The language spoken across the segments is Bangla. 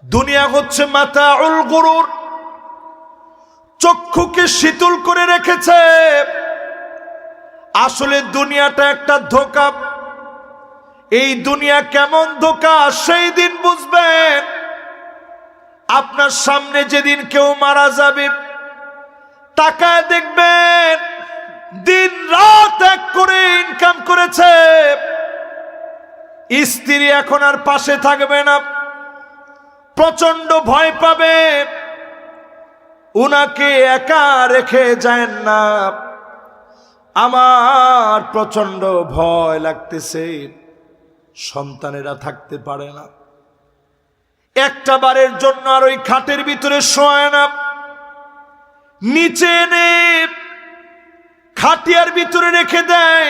দুনিয়া হচ্ছে মাতাউল গুরুর, চক্ষুকে শীতল করে রেখেছে। আসলে দুনিয়াটা একটা ধোঁকা। এই দুনিয়া কেমন ধোঁকা সেই দিন বুঝবেন। আপনার সামনে যেদিন কেউ মারা যাবে, তাকায় দেখবেন দিন রাত এক করে ইনকাম করেছে, স্ত্রী এখন আর পাশে থাকবে না, প্রচন্ড ভয় পাবে, উনাকে একা রেখে যায় না। আমার প্রচন্ড ভয় লাগতেছে, সন্তানেরা থাকতে পারে না, একটা বারের জন্য আর ওই খাটের ভিতরে শোয় না, নিচে এনে খাটিয়ার ভিতরে রেখে দেয়।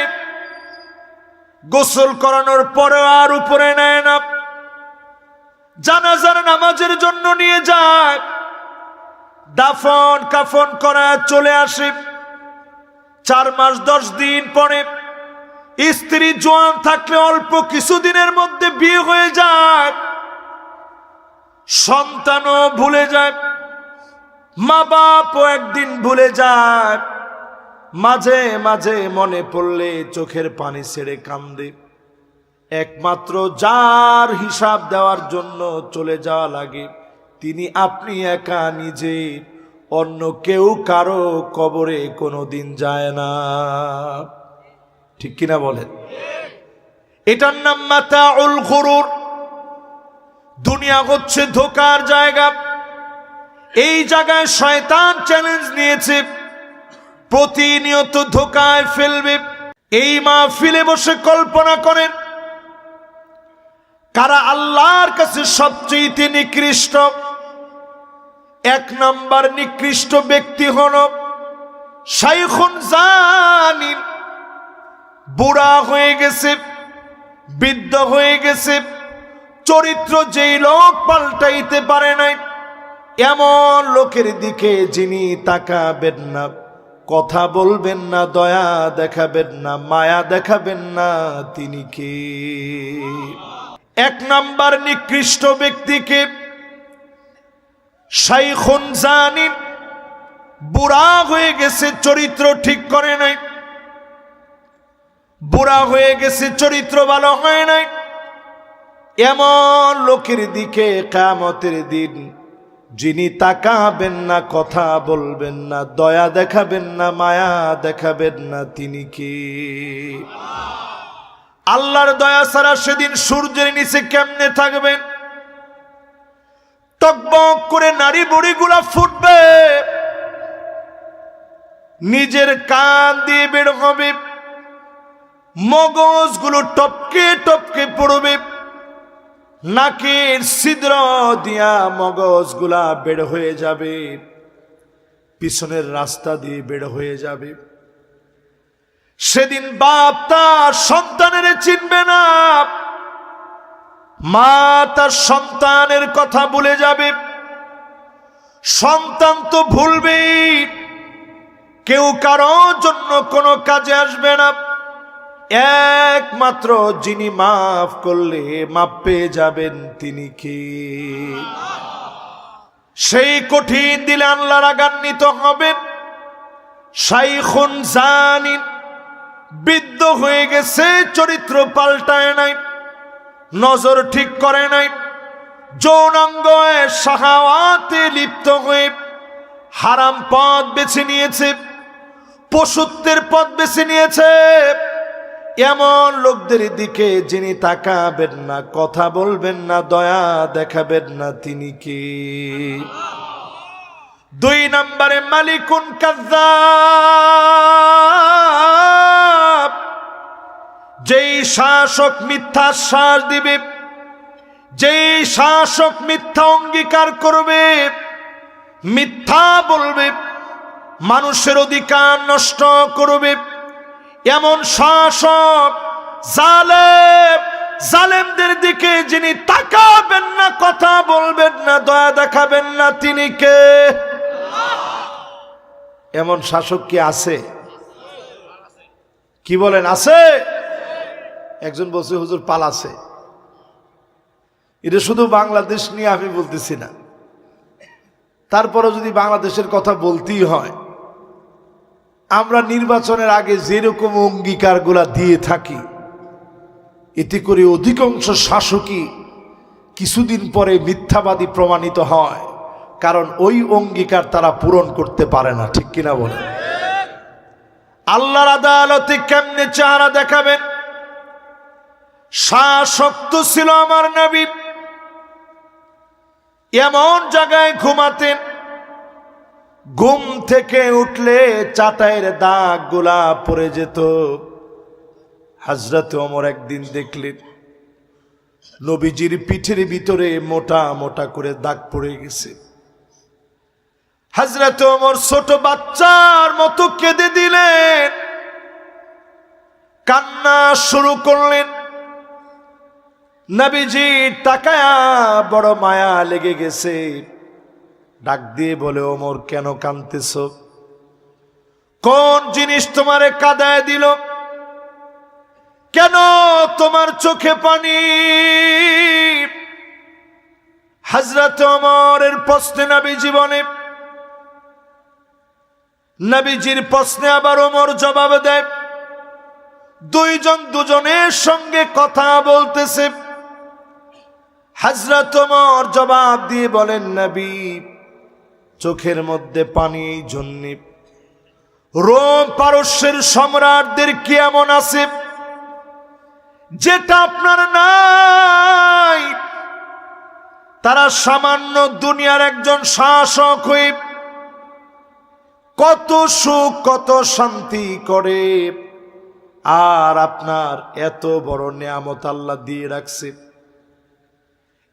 গোসল করানোর পরেও আর উপরে নেয় না, জানাজার নামাজের জন্য নিয়ে যায়, দাফন কাফন করা চলে আসে। 4 মাস 10 দিন পরে স্ত্রী জোয়ান থাকলে অল্প কিছুদিনের মধ্যে বিয়ে হয়ে যায়, সন্তানও ভুলে যায়, মা বাপও একদিন ভুলে যায়। মাঝে মাঝে মনে পড়লে চোখের পানি ছেড়ে কান্দে। একমাত্র যার হিসাব দেওয়ার জন্য চলে যাওয়া লাগে, তিনি আপনি একা নিজে, অন্য কেউ কারো কবরে কোনোদিন যায় না। ঠিক কিনা বলেন? এটার নাম মাতাউল গুরুর। দুনিয়া হচ্ছে ধোঁকার জায়গা। এই জায়গায় শয়তান চ্যালেঞ্জ নিয়েছে, প্রতিনিয়ত ধোঁকায় ফেলবে। এই মাহফিলে বসে কল্পনা করেন, কারা আল্লাহর কাছে সবচেয়ে নিকৃষ্ট। 1 নাম্বার নিকৃষ্ট ব্যক্তি হল শাইখুন জানি। বুড়া হয়ে গেছে, বৃদ্ধ হয়ে গেছে, চরিত্র যেই লোক পাল্টাইতে পারে নাই, এমন লোকের দিকে যিনি তাকাবেন না, কথা বলবেন না, দয়া দেখাবেন না, মায়া দেখাবেন না, তিনি কে? 1 নাম্বার নিকৃষ্ট ব্যক্তিকে শাইখুন জানি। বুড়া হয়ে গেছে, চরিত্র ঠিক করে নাই, বুড়া হয়ে গেছে, চরিত্র ভালো হয় নাই, এমন লোকের দিকে কিয়ামতের দিন যিনি তাকাবেন না, কথা বলবেন না, দয়া দেখাবেন না, মায়া দেখাবেন না, তিনি কি? আল্লাহর দয়া ছাড়া সেদিন সূর্যের নিচে কেমনে থাকবেন? টকবক করে নারী বুড়িগুলা ফুটবে, নিজের কান দিয়ে বের হবে, মগজগুলো টপকে টপকে পড়বে, নাকের ছিদ্র দিয়া মগজগুলা বের হয়ে যাবে, পিছনের রাস্তা দিয়ে বের হয়ে যাবে। সেদিন বাপ তার সন্তানের চিনবে না, মা তার সন্তানের কথা ভুলে যাবে, সন্তান তো ভুলবেই, কেউ কারোর জন্য কোনো কাজে আসবে না। একমাত্র যিনি মাফ করলে মাপ পেয়ে যাবেন, তিনি কি? সেই কঠিন দিলে আল্লাহ রাগান্বিত হবেন। শাইখুন জানি, বৃদ্ধ হয়ে গেছে, চরিত্র পাল্টায় নাই, নজর ঠিক করে নাই, যৌনাঙ্গ শাহাওয়াতে লিপ্ত হয়ে হারাম পথ বেছে নিয়েছে, পশুত্বের পথ বেছে নিয়েছে। এমন লোকদের দিকে যিনি তাকাবেন না, কথা বলবেন না, দয়া দেখাবেন না, তিনি কি? 2 নম্বরে মালিকুন কাযযাব। যেই শাসক মিথ্যা শ্বাস দিবে, যেই শাসক মিথ্যা অঙ্গীকার করবে, মিথ্যা বলবে, মানুষের অধিকার নষ্ট করবে, এমন শাসক, জালেম, জালেমদের দিকে যিনি তাকাবেন না, কথা বলবেন না, দয়া দেখাবেন না, তিনি কে? এমন শাসক কি আছে? কি বলেন, আছে? একজন বলছে হুজুর পালাছে। এটা শুধু বাংলাদেশ নিয়ে আমি বলতেছি না, তারপরে যদি বাংলাদেশের কথা বলতেই হয়, আমরা নির্বাচনের আগে যেরকম অঙ্গীকারগুলা দিয়ে থাকি, এতে করে অধিকাংশ শাসকই কিছুদিন পরে মিথ্যাবাদী প্রমাণিত হয়, কারণ ওই অঙ্গীকার তারা পূরণ করতে পারে না। ঠিক কিনা বলে? আল্লাহর আদালতে কেমনে চেহারা দেখাবেন? শাসক ছিল আমার নবী, এমন জায়গায় ঘুমাতেন, ঘুম থেকে উঠলে চাটাইয়ের দাগ গুলা পড়ে যেত। হযরত ওমর একদিন দেখলেন নবীজির পিঠের ভিতরে মোটা মোটা করে দাগ পড়ে গেছে। হযরত ওমর ছোট বাচ্চার মতো কেঁদে দিলেন, কান্না শুরু করলেন। নবীজি তাকায়া বড় মায়া লেগে গেছে, ডাক দিয়ে বলে, ওমর কেন কাঁদতেছ? কোন জিনিস তোমারে কাঁদায় দিল? কেন তোমার চোখে পানি? হযরত ওমরের প্রশ্নে নবীজির প্রশ্নে আবার ওমর জবাব দেয়। দুইজন দুজনের সঙ্গে কথা বলতেছে। হযরত ওমর জবাব দিয়ে বলেন, নবী, চোখের মধ্যে পানি এই জন্য, রোম পারস্যের সম্রাটদের কি এমন আছে যেটা আপনার নাই? তারা সামান্য দুনিয়ার একজন শাসক হয়ে কত সুখ কত শান্তি করে, আর আপনার এত বড় নিয়ামত আল্লাহ দিয়ে রাখছে,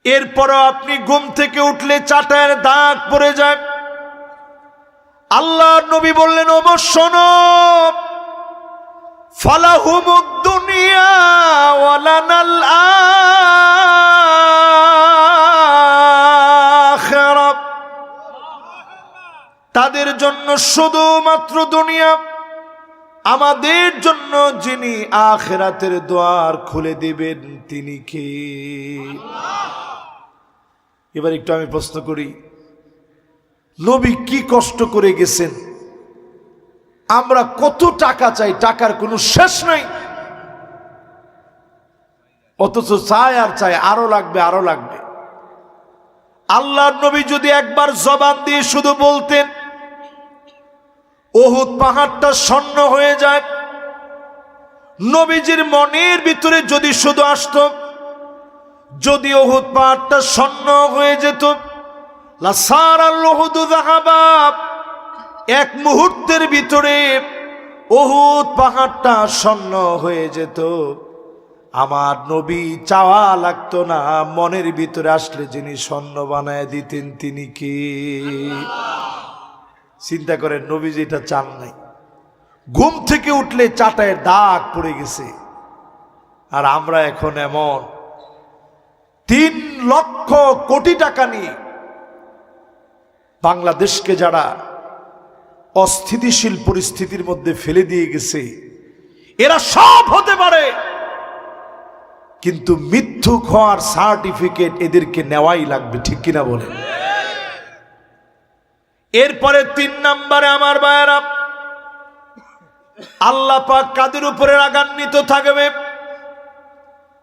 এরপরও আপনি ঘুম থেকে উঠলে চাটায়ের দাগ পড়ে যায়। আল্লাহর নবী বললেন, ওমর শোনো, ফালাহুমুদ দুনিয়া ওয়ালানাল আখিরাহ, তাদের জন্য শুধুমাত্র দুনিয়া, আমাদের জন্য যিনি আখিরাতের দ্বার খুলে দিবেন তিনি কে? এবার একটু আমি প্রশ্ন করি, নবী কি কষ্ট করে গেছেন, আমরা কত টাকা চাই, টাকার কোনো শেষ নাই, অথচ চাই আর চাই, আরো লাগবে আরো লাগবে। আল্লাহর নবী যদি একবার জবান দিয়ে শুধু বলতেন, উহুদ পাহাড়টা স্বর্ণ হয়ে যায়, নবীজির মনের ভিতরে যদি শুধু আসতো, যদি উহুদ পাহাড়টা স্বর্ণ হয়ে যেত, লাসারাল উহুদু যাহাবা, এক মুহূর্তের ভিতরে উহুদ পাহাড়টা স্বর্ণ হয়ে যেত। আমার নবী চাওয়া লাগতো না, মনের ভিতরে আসলে যিনি স্বর্ণ বানায় দিতেন তিনি কি? চিন্তা করেন, নবী যেটা চান নাই, ঘুম থেকে উঠলে চাটায়ের দাগ পড়ে গেছে, আর আমরা এখন এমন 3 লক্ষ কোটি টাকা নিয়ে বাংলাদেশকে যারা অস্থিতিশীল পরিস্থিতির মধ্যে ফেলে দিয়ে গেছে, এরা সব হতে পারে, কিন্তু মিথ্যুক হওয়ার সার্টিফিকেট এদেরকে নেওয়াই লাগবে। ঠিক কিনা বলেন? এরপরে 3 নম্বরে আমার ভাইয়েরা, আল্লাহ পাক কাদের উপরে রাগান্বিত থাকবে?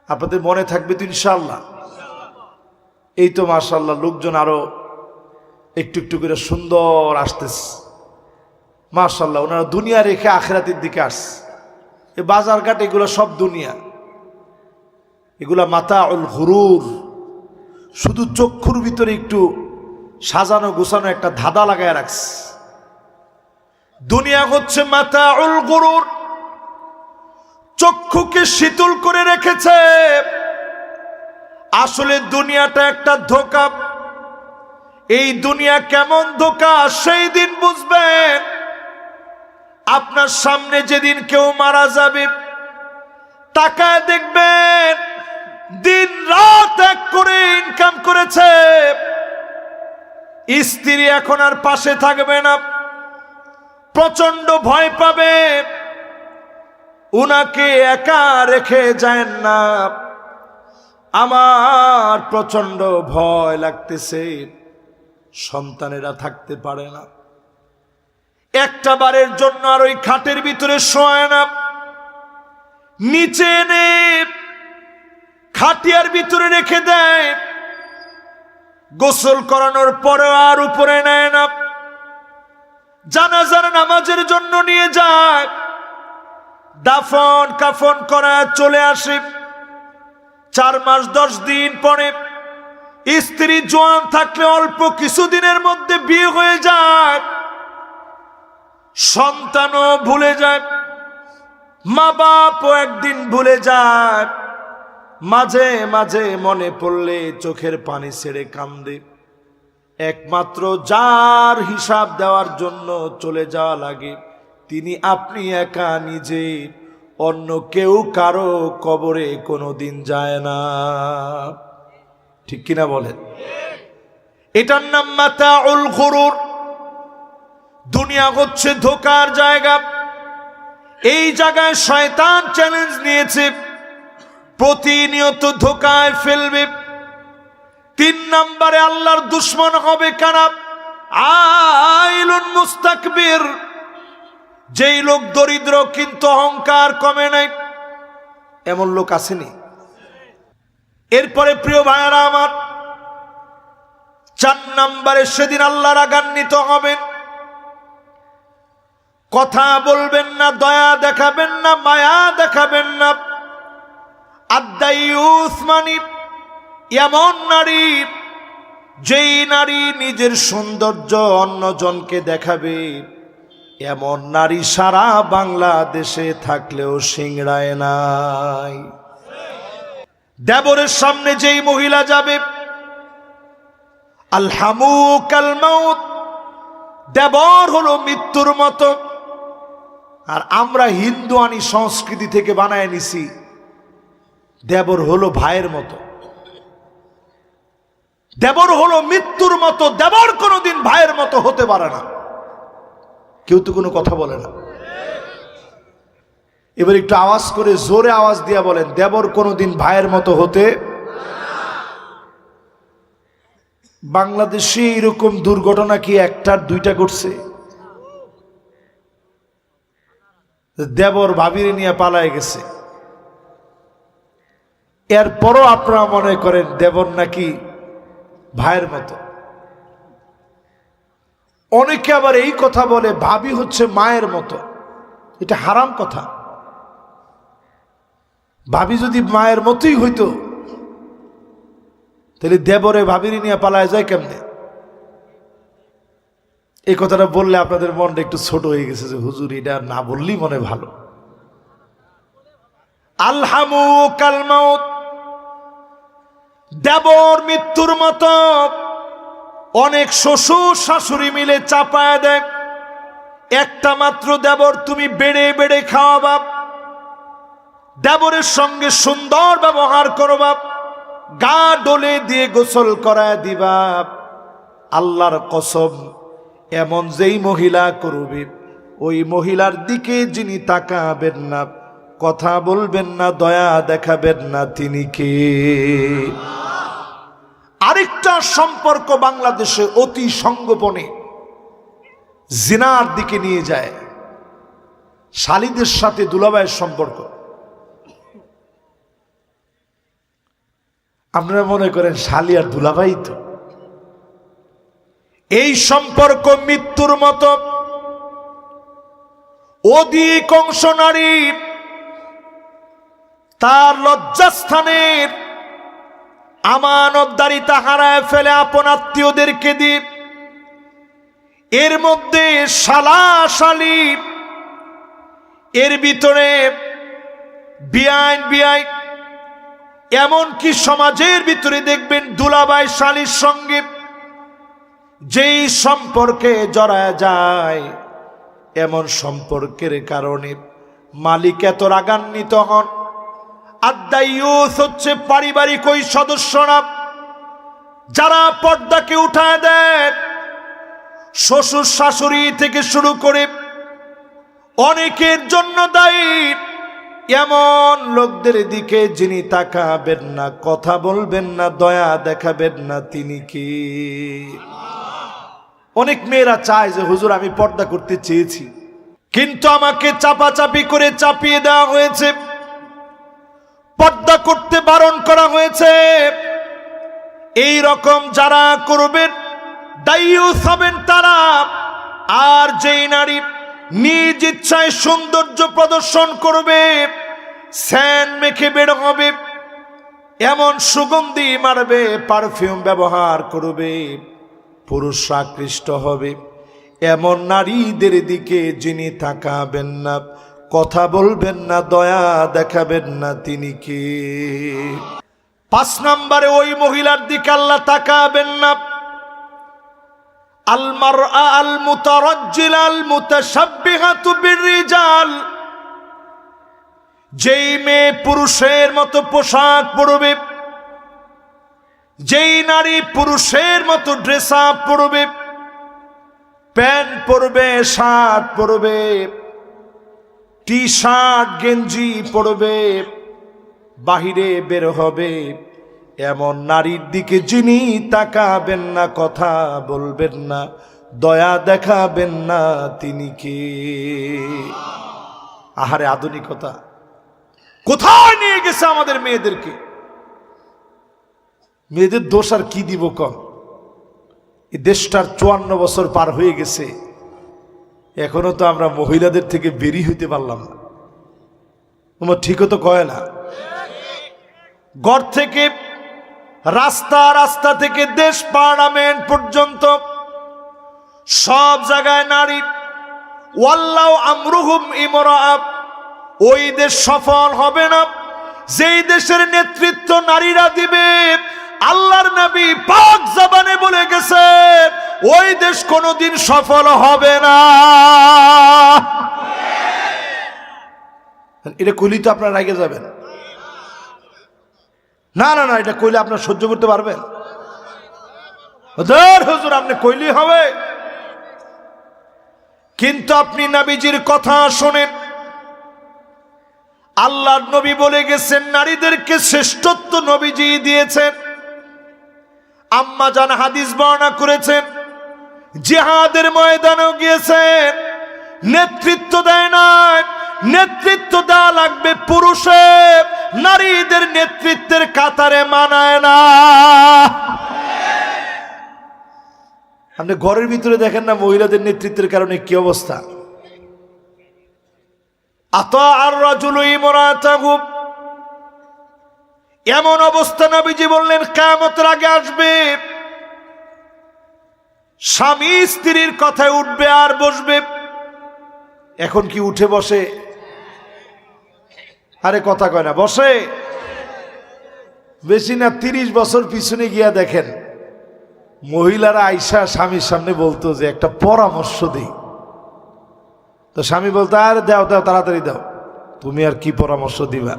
আপনাদের মনে থাকবে তো ইনশাআল্লাহ? এই তো মাশাআল্লাহ, লোকজন আরো একটু একটু করে সুন্দর আসতেছে, মাশাআল্লাহ। ওনারা দুনিয়া রেখে আখিরাতের দিকে আসছে। এই বাজারঘাট এগুলো সব দুনিয়া, এগুলা মাতাউল গুরুর, শুধু চক্ষুর ভিতরে একটু সাজানো গোছানো একটা ধাঁধা লাগায় রাখছে। দুনিয়া হচ্ছে মাতাউল গুরুর, চক্ষুকে শীতল করে রেখেছে। আসলে দুনিয়াটা একটা ধোঁকা। এই দুনিয়া কেমন ধোঁকা সেই দিন বুঝবেন। আপনার সামনে যেদিন কেউ মারা যাবে, তাকায় দেখবেন দিন রাত এক করে ইনকাম করেছে, স্ত্রী এখন আর পাশে থাকবে না, প্রচন্ড ভয় পাবে, উনাকে একা রেখে যায় না। আমার প্রচন্ড ভয় লাগতেছে, সন্তানেরা থাকতে পারে না, একটা বারের জন্য আর ওই খাটের ভিতরে শোয় না, নিচে এনে খাটিয়ার ভিতরে রেখে দেয়, গোসল করানোর পরে আর উপরে নেয় না, জানাজার নামাজের জন্য নিয়ে যায়, দাফন কাফন করা চলে আসে। 4 মাস 10 দিন পরে স্ত্রী জোয়ান থাকলে অল্প কিছুদিনের মধ্যে বিয়ে হয়ে যায়, সন্তানও ভুলে যায়, মা বাপও একদিন ভুলে যায়, মাঝে মাঝে মনে পড়লে চোখের পানি ছেড়ে কান্দে। একমাত্র যার হিসাব দেওয়ার জন্য চলে যাওয়া লাগে তিনি আপনি একা নিজে, অন্য কেউ কারো কবরে কোনোদিন যায় না। ঠিক কিনা বলেন? এটার নাম মাতাউল গুরুর। দুনিয়া হচ্ছে ধোঁকার জায়গা। এই জায়গায় শয়তান চ্যালেঞ্জ নিয়েছে, প্রতিনিয়ত ধোঁকায় ফেলবে। 3 নম্বরে আল্লাহর দুশ্মন হবে কারা? আইলুন মুস্তাকবির, যেই লোক দরিদ্র কিন্তু অহংকার কমে নাই, এমন লোক আসেনি। এরপরে প্রিয় ভাইয়ারা আমার, 4 নম্বরে সেদিন আল্লাহ রাগান্বিত হবেন, কথা বলবেন না, দয়া দেখাবেন না, মায়া দেখাবেন না। আদ-দাইয়ুস মানে এমন নারী, যেই নারী নিজের সৌন্দর্য অন্যজনকে দেখাবে, এমন নারী সারা বাংলাদেশে থাকলেও সিংড়ায় নাই। দেবরের সামনে যেই মহিলা যাবে, আলহামু কাল মাউত, দেবর হলো মৃত্যুর মতো। আর আমরা হিন্দু আনি সংস্কৃতি থেকে বানায় নিছি, দেবর হলো ভাইয়ের মতো, দেবর হলো মৃত্যুর মতো। দেবর কোনোদিন ভাইয়ের মতো হতে পারে না। কেউ তো কোনো কথা বলে না। এবার একটু আওয়াজ করে জোরে আওয়াজ দিয়া বলেন, দেবর কোনোদিন ভাইয়ের মতো হতে। বাংলাদেশে এরকম দুর্ঘটনা কি 1টা 2টা ঘটছে? দেবর ভাবিরে নিয়ে পালায় গেছে, এরপরও আপনারা মনে করেন দেবর নাকি ভাইয়ের মতো। অনেকে আবার এই কথা বলে ভাবি হচ্ছে মায়ের মতো। এটা হারাম কথা। ভাবি যদি মায়ের মতোই হইতো তাহলে দেবরে ভাবিরি নিয়ে পালায় যায় কেমনে? এই কথাটা বললে আপনাদের মনটা একটু ছোট হয়ে গেছে যে হুজুর এটা না বললেই মনে ভালো। আলহামু কাল মাউত, দেবর মৃত্যুর মতো। অনেক শ্বশুর শাশুড়ি মিলে চাপায় দেয়, একটা মাত্র দেবর তুমি বেড়ে বেড়ে খাওয়াবা, দেবরের সঙ্গে সুন্দর ব্যবহার করবা, গা ডলে দিয়ে গোসল করায় দিবা। আল্লাহর কসম, এমন যেই মহিলা করবে, ওই মহিলার দিকে যিনি তাকাবেন না, কথা বলবেন না, দয়া দেখাবেন না, তিনি কে? আরেকটা সম্পর্ক বাংলাদেশে অতি সংগোপনে জিনার দিকে নিয়ে যায়, শালীদের সাথে দুলাভাইয়ের সম্পর্ক। আপনারা মনে করেন শালী আর দুলাভাই তো? এই সম্পর্ক মৃত্যুর মতো। অধিকাংশ নারী তার লজ্জাস্থানের আমানতদারিতা হারায় ফেলে আপন আত্মীয়দেরকে দিয়ে। এর মধ্যে শালা শালী, এর ভিতরে বিআইন বিআই, এমনকি সমাজের ভিতরে দেখবেন দুলাভাই শালীর সঙ্গে যেই সম্পর্কে জড়ায় যায়, এমন সম্পর্কের কারণে মালিক এত রাগান্বিত হন। আদ-দাইয়ুস হচ্ছে পারিবারিক ওই সদস্যরা যারা পর্দাকে উঠায় দেয়, শ্বশুর শাশুড়ি থেকে শুরু করে অনেকের জন্য দায়ী। এমন লোকদের দিকে যিনি তাকাবেন না, কথা বলবেন না, দয়া দেখাবেন না, তিনি কি? অনেক মেয়েরা চায় যে হুজুর আমি পর্দা করতে চেয়েছি, কিন্তু আমাকে চাপাচাপি করে চাপিয়ে দেওয়া হয়েছে, পর্দা করতে বারণ করা হয়েছে। এই রকম যারা করবেন দায়ুস হবেন তারা। আর যেই নারী নিজ ইচ্ছায় সৌন্দর্য প্রদর্শন করবে, স্যান্ড মেখে বের হবে, এমন সুগন্ধি মারবে, পারফিউম ব্যবহার করবে, পুরুষরা আকৃষ্ট হবে, এমন নারীদের দিকে যিনি তাকাবেন না, কথা বলবেন না, দয়া দেখাবেন না, তিনি কি? 5 নম্বরে ওই মহিলার দিকে আল্লাহ তাকাবেন না, আল মারআ আল মুতারাজ্জিলা আল মুতাশাব্বিহাতু বিররিজাল। যেই মেয়ে পুরুষের মতো পোশাক পরবে, যেই নারী পুরুষের মতো ড্রেস আপ পরবে, প্যান্ট পরবে, শার্ট পরবে, টি শার্ট গেঞ্জি পরবে, বাহিরে বের হবে, এমন নারীর দিকে যিনি তাকাবেন না, কথা বলবেন না, দয়া দেখাবেন না, তিনি কি? আহারে আধুনিকতা কোথায় নিয়ে গেছে আমাদের মেয়েদেরকে। মেয়েদের দোষ আর কি দিব কম? এই দেশটার 54 বছর পার হয়ে গেছে, এখনো তো আমরা মহিলাদের থেকে বেরিয়ে হইতে পারলাম না। তোমার ঠিকও তো কয় না। ঘর থেকে রাস্তা, রাস্তা থেকে দেশ পার্লামেন্ট পর্যন্ত সব জায়গায় নারী। ওয়াল্লাহু আমরুহুম ইমরাআ। ওই দেশ সফল হবে না যেই দেশের নেতৃত্ব নারীরা দিবে। আল্লাহর নবী পাক জবানে বলে গেছে, ওই দেশ কোনোদিন সফল হবে না। এটা কইলে তো আপনারা রেগে যাবেন। না না না, এটা কইলে আপনারা সহ্য করতে পারবেন? হুজুর আপনি কইলেই হবে। কিন্তু আপনি নবীজির কথা শোনেন। আল্লাহর নবী বলে গেছেন নারীদেরকে শ্রেষ্ঠত্ব নবীজি দিয়েছেন। আম্মা জান হাদিস বর্ণনা করেছেন, জিহাদের ময়দানেও গিয়েছেন, নেতৃত্ব দেয় না, নেতৃত্ব দেওয়া লাগবে পুরুষের, নারীদের নেতৃত্বের কাতারে মানায় না। আপনি ঘরের ভিতরে দেখেন না মহিলাদের নেতৃত্বের কারণে কি অবস্থা। আতা আর রাজুলু ইমরাতাহু, এমন অবস্থা নবীজি বললেন কিয়ামতের আগে আসবে। স্বামী স্ত্রীর কথায় উঠবে আর বসবে। এখন কি উঠে বসে? আরে কথা কয় না, বসে বেশি না। 30 বছর পিছনে গিয়া দেখেন মহিলারা আইসা স্বামীর সামনে বলতো যে একটা পরামর্শ দিই, তো স্বামী বলতো আরে দাও দাও তাড়াতাড়ি দাও, তুমি আর কি পরামর্শ দিবা।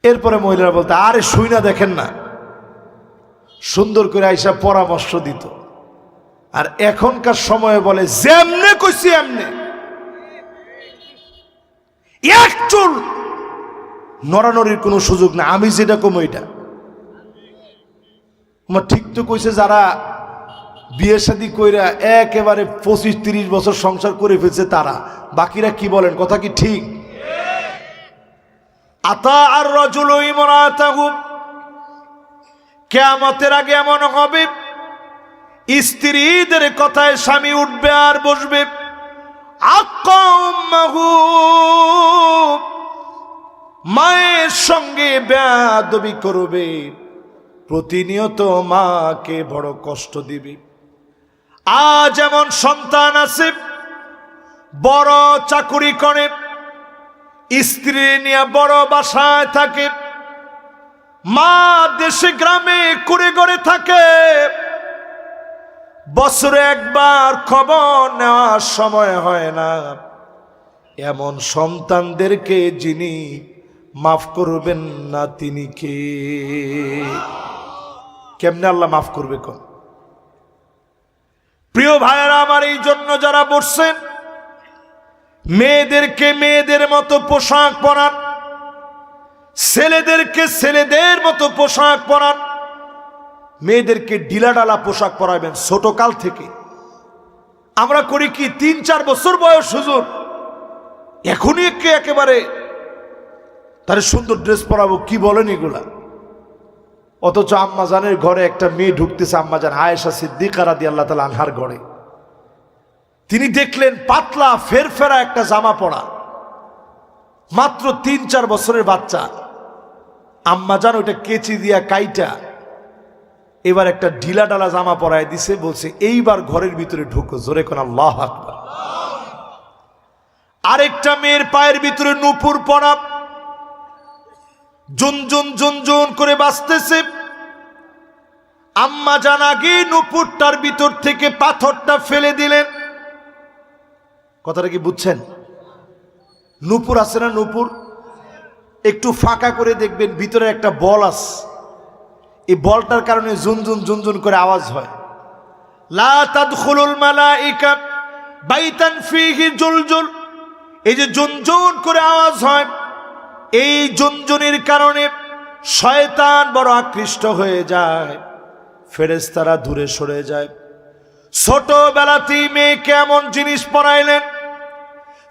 এরপরে মহিলারা বলতো আরে শুই না দেখেন না, সুন্দর করে আইসা পরামর্শ দিত। আর এখনকার সময়ে বলে যেমনে কইছি এমনে, এক চুল নড়ানড়ির কোনো সুযোগ না, আমি যেটা কম ওইটা। আমার ঠিক তো কইছে, যারা বিয়ে শাদী কইরা একেবারে 25-30 বছর সংসার করে ফেলছে তারা, বাকিরা কি বলেন? কথা কি ঠিক? আতা আর রাজুলু ইমরাতাহু, কিয়ামতের আগে এমন হবে স্ত্রীদের কথায় স্বামী উঠবে আর বসবে। আকাউমাহু, মায়ের সঙ্গে বেয়াদবি করবে, প্রতিনিয়ত মাকে বড় কষ্ট দিবে। আজ এমন সন্তান আছে বড় চাকুরি করে, স্ত্রী নিয়ে বড় বাসায় থাকে, মা দেশে গ্রামে কুড়ে গড়ে থাকে, বছরে একবার খবর নেওয়ার সময় হয় না। এমন সন্তানদেরকে যিনি মাফ করবেন না, তিনি কে? কেমনে আল্লাহ মাফ করবে কোন? প্রিয় ভাইয়েরা আমার, এই জন্য যারা বসছেন মেয়েদেরকে মেয়েদের মতো পোশাক পরান, ছেলেদেরকে ছেলেদের মতো পোশাক পরান। মেয়েদেরকে ঢিলাঢালা পোশাক পরাবেন ছোটকাল থেকে। আমরা করি কি 3-4 বছর বয়স হুজুর, এখনই একেবারে তার সুন্দর ড্রেস পরাবো, কি বলেন এগুলা? অথচ আম্মাজানের ঘরে একটা মেয়ে ঢুকতেছে, আম্মাজান আয়েশা সিদ্দিকা রাদিয়াল্লাহু তাআলা আনহার ঘরে। তিনি দেখলেন পাতলা ফেরফেরা একটা জামা পরা, মাত্র 3-4 বছরের বাচ্চা। আম্মাজান ওইটা কেচি দিয়া কাইটা এবার একটা ঢিলা ডালা জামা পরায় দিছে, বলছে এইবার ঘরের ভিতরে ঢুকো, জোরে কোন আল্লাহু আকবার। আরেকটা মেয়ের পায়ের ভিতরে নূপুর পরা, জুনজুন জুনজুন করে বাজতেছে। আম্মাজান আগে নূপুরটার ভিতর থেকে পাথরটা ফেলে দিলেন। কথাটা কি বুঝছেন? নূপুর আছে না, নূপুর একটু ফাঁকা করে দেখবেন ভিতরে একটা বল আছে, এই বলটার কারণে জুনজুন জুনজুন করে আওয়াজ হয়। লা তাদখুলুল মালাইকা বাইতান ফীহি জুলজুল, এই যে জুনজুন করে আওয়াজ হয়, এই জুনজুনির কারণে শয়তান বড় আকৃষ্ট হয়ে যায়, ফেরেশতারা দূরে সরে যায়। ছোটবেলাতেই মেয়েকে এমন জিনিস পরাইলেন,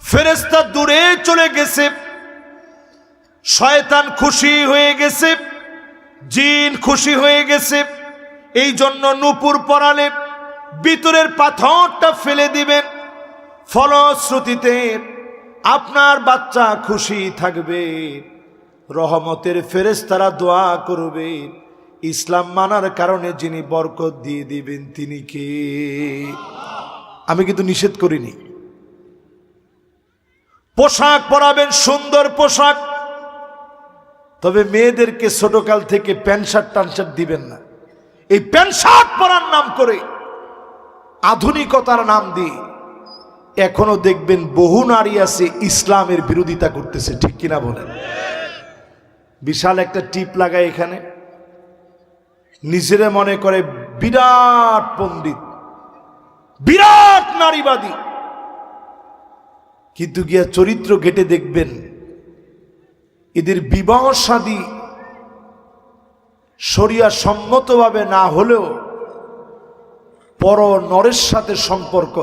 ফেরেশতা দূরে চলে গেছে, শয়তান খুশি হয়ে গেছে, জিন খুশি হয়ে গেছে। এই জন্য নূপুর পরালে ভিতরের পাথরটা ফেলে দিবেন, ফলশ্রুতিতে আপনার বাচ্চা খুশি থাকবে, রহমতের ফেরেশতারা দোয়া করবে। ইসলাম মানার কারণে যিনি বরকত দিয়ে দিবেন তিনি কে? আমি কিন্তু নিষেধ করিনি। পোশাক পরাবেন, সুন্দর পোশাক, তবে মেয়েদেরকে ছোটকাল থেকে প্যান্ট শার্ট টানশার্ট দিবেন না। এই প্যান্ট শার্ট পরার নাম করে, আধুনিকতার নাম দিয়ে এখনো দেখবেন বহু নারী আছে ইসলামের বিরোধিতা করতেছে, ঠিক কিনা বলেন? বিশাল একটা টিপ লাগায় এখানে, নিজেরা মনে করে বিরাট পণ্ডিত, বিরাট নারীবাদী, কিন্তু গিয়া চরিত্র ঘেটে দেখবেন এদের বিবাহ শাদী শরিয়া সম্মতভাবে না হলেও পর নরের সাথে সম্পর্ক,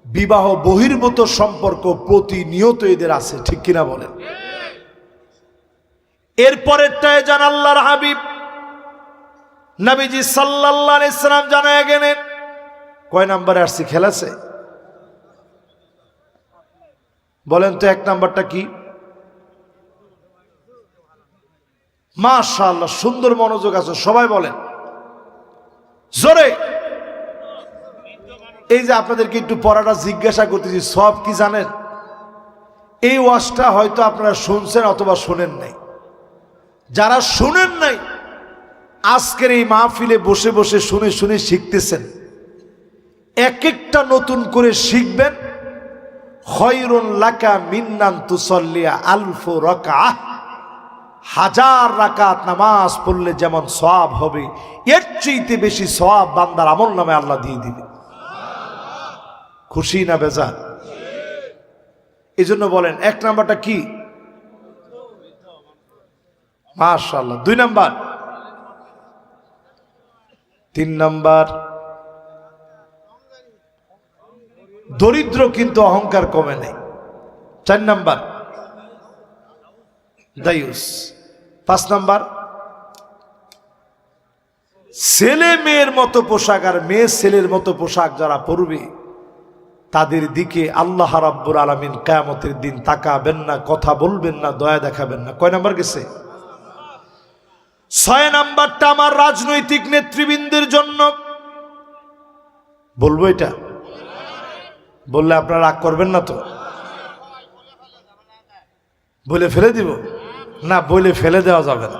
বিবাহ বহির্ভূত সম্পর্ক প্রতিনিয়ত এদের আছে, ঠিক কিনা বলেন? এরপরেরটায় জান আল্লাহর হাবিব নবীজি সাল্লাল্লাহু আলাইহি সাল্লাম জানায় গেলেন। কয় নম্বরে আসছি? খেলাছে বলেন তো, 1 নাম্বারটা কি? মাশাআল্লাহ, সুন্দর মনোযোগ আছে, সবাই বলেন জোরে। এই যে আপনাদেরকে একটু পড়াটা জিজ্ঞাসা করতেছি, সব কি জানেন? এই ওয়াজটা হয়তো আপনারা শুনছেন অথবা শুনেন নাই। যারা শুনেন নাই, আজকের এই মাহফিলে বসে বসে শুনে শুনে শিখতেছেন, এক একটা নতুন করে শিখবেন। খয়রুন লাকা মিন্নান তুসাল্লিয়া আলফু রাকাআহ, 1000 রাকাত নামাজ পড়লে যেমন সওয়াব হবে, এর চাইতে বেশি সওয়াব বান্দার আমল নামে আল্লাহ দিয়ে দিবে। খুশি না বেজার? এই জন্য বলেন 1 নাম্বারটা কি? মাশাআল্লাহ। 2 নাম্বার? 3 নাম্বার দরিদ্র কিন্তু অহংকার কমে নেই। 4 নাম্বার দায়ুস। 5 নাম্বার ছেলে মেয়ের মতো পোশাক আর মেয়ে ছেলের মতো পোশাক যারা পরবে তাদের দিকে আল্লাহ রাব্বুল আলামিন কিয়ামতের দিন তাকাবেন না, কথা বলবেন না, দয়া দেখাবেন না। কয় নাম্বার গেছে? 6 নাম্বারটা আমার রাজনৈতিক নেতৃবৃন্দের জন্য বলবো। এটা বললে আপনারা রাগ করবেন না তো? বলে ফেলে দিব না? বলে ফেলে দেওয়া যাবে না,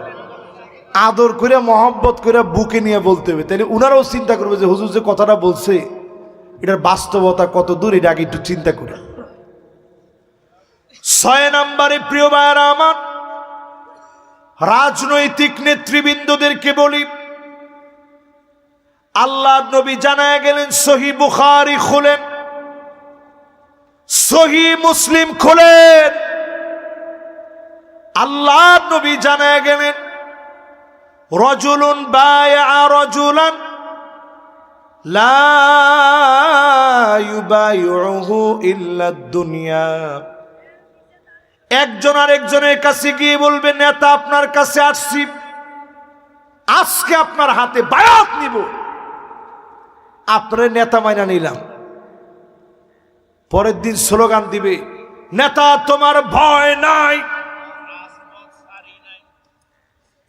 আদর করে মহব্বত করে বুকে নিয়ে বলতে হবে। তাহলে উনারাও চিন্তা করবে যে হুজুর যে কথাটা বলছে এটার বাস্তবতা কত দূর, এটা আগে একটু চিন্তা করে। 6 নম্বরে প্রিয় ভাইরা আমার, রাজনৈতিক নেতৃবৃন্দদেরকে বলি, আল্লাহর নবী জানায় গেলেন, সহিহ বুখারী খুলেন, সহি মুসলিম খুলেন, আল্লাহ নবী জানায় গেলেন, রজুলুন বায়আ রাজুলান লা ইউবাইউহু ইল্লা দুনিয়া। একজন আরেকজনের কাছে গিয়ে বলবে, নেতা আপনার কাছে আসছি, আজকে আপনার হাতে বায়াত নিব, আপনার নেতা মাইনা নিলাম। পরের দিন স্লোগান দিবে, নেতা তোমার ভয় নাই।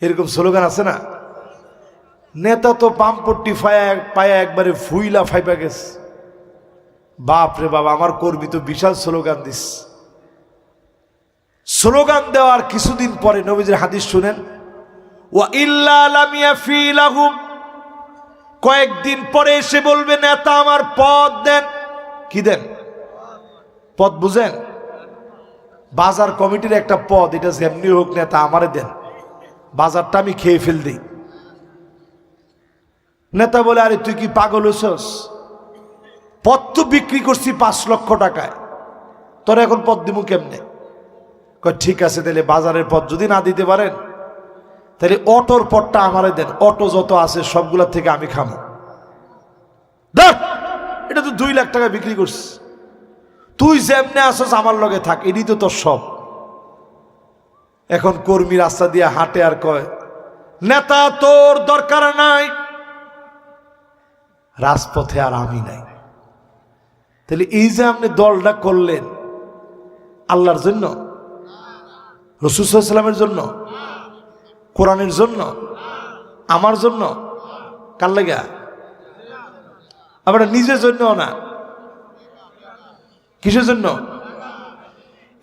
এরকম স্লোগান আছে না? নেতা তো পাম্পট্টি পায়া একবারে ফুইলা ফাইপা গেছে। বাপ রে বাবা, আমার কর্মী তো বিশাল স্লোগান দিস। স্লোগান দেওয়ার কিছুদিন পরে নবীজির হাদিস শুনেন, ওয়া ইল্লা লাম ইয়াফি লাহুম, কয়েকদিন পরে এসে বলবে, নেতা আমার পদ দেন। কি দেন? পদ বুঝেন? বাজার কমিটির একটা পদ, এটা যেমনি হোক নেতা আমারে দেন, বাজারটা আমি খেয়ে ফেল দিই। নেতা বলে, আরে তুই কি পাগল হইছস? পদ তো বিক্রি করছি 5 লক্ষ টাকায়, তোর এখন পদ দিমু কেমনে? কয় ঠিক আছে, তাহলে বাজারের পদ যদি না দিতে পারেন তাহলে অটোর পদটা আমারে দেন, অটো যত আছে সবগুলা থেকে আমি খামো। দেখ, এটা তো 2 লাখ টাকা বিক্রি করছিস, তুই যেমনে আসস আমার লগে থাক, এটি তো তোর সব। এখন কর্মী রাস্তা দিয়ে হাঁটে আর কয়, নেতা তোর দরকার নাই, রাজপথে আর আমি নাই। তাহলে এই যে আপনি দলটা করলেন আল্লাহর জন্য, রাসূল সাল্লাল্লাহু আলাইহি ওয়াসাল্লামের জন্য, কোরআনের জন্য, আমার জন্য, কার লাগা? আবার নিজের জন্য না, কিসের জন্য?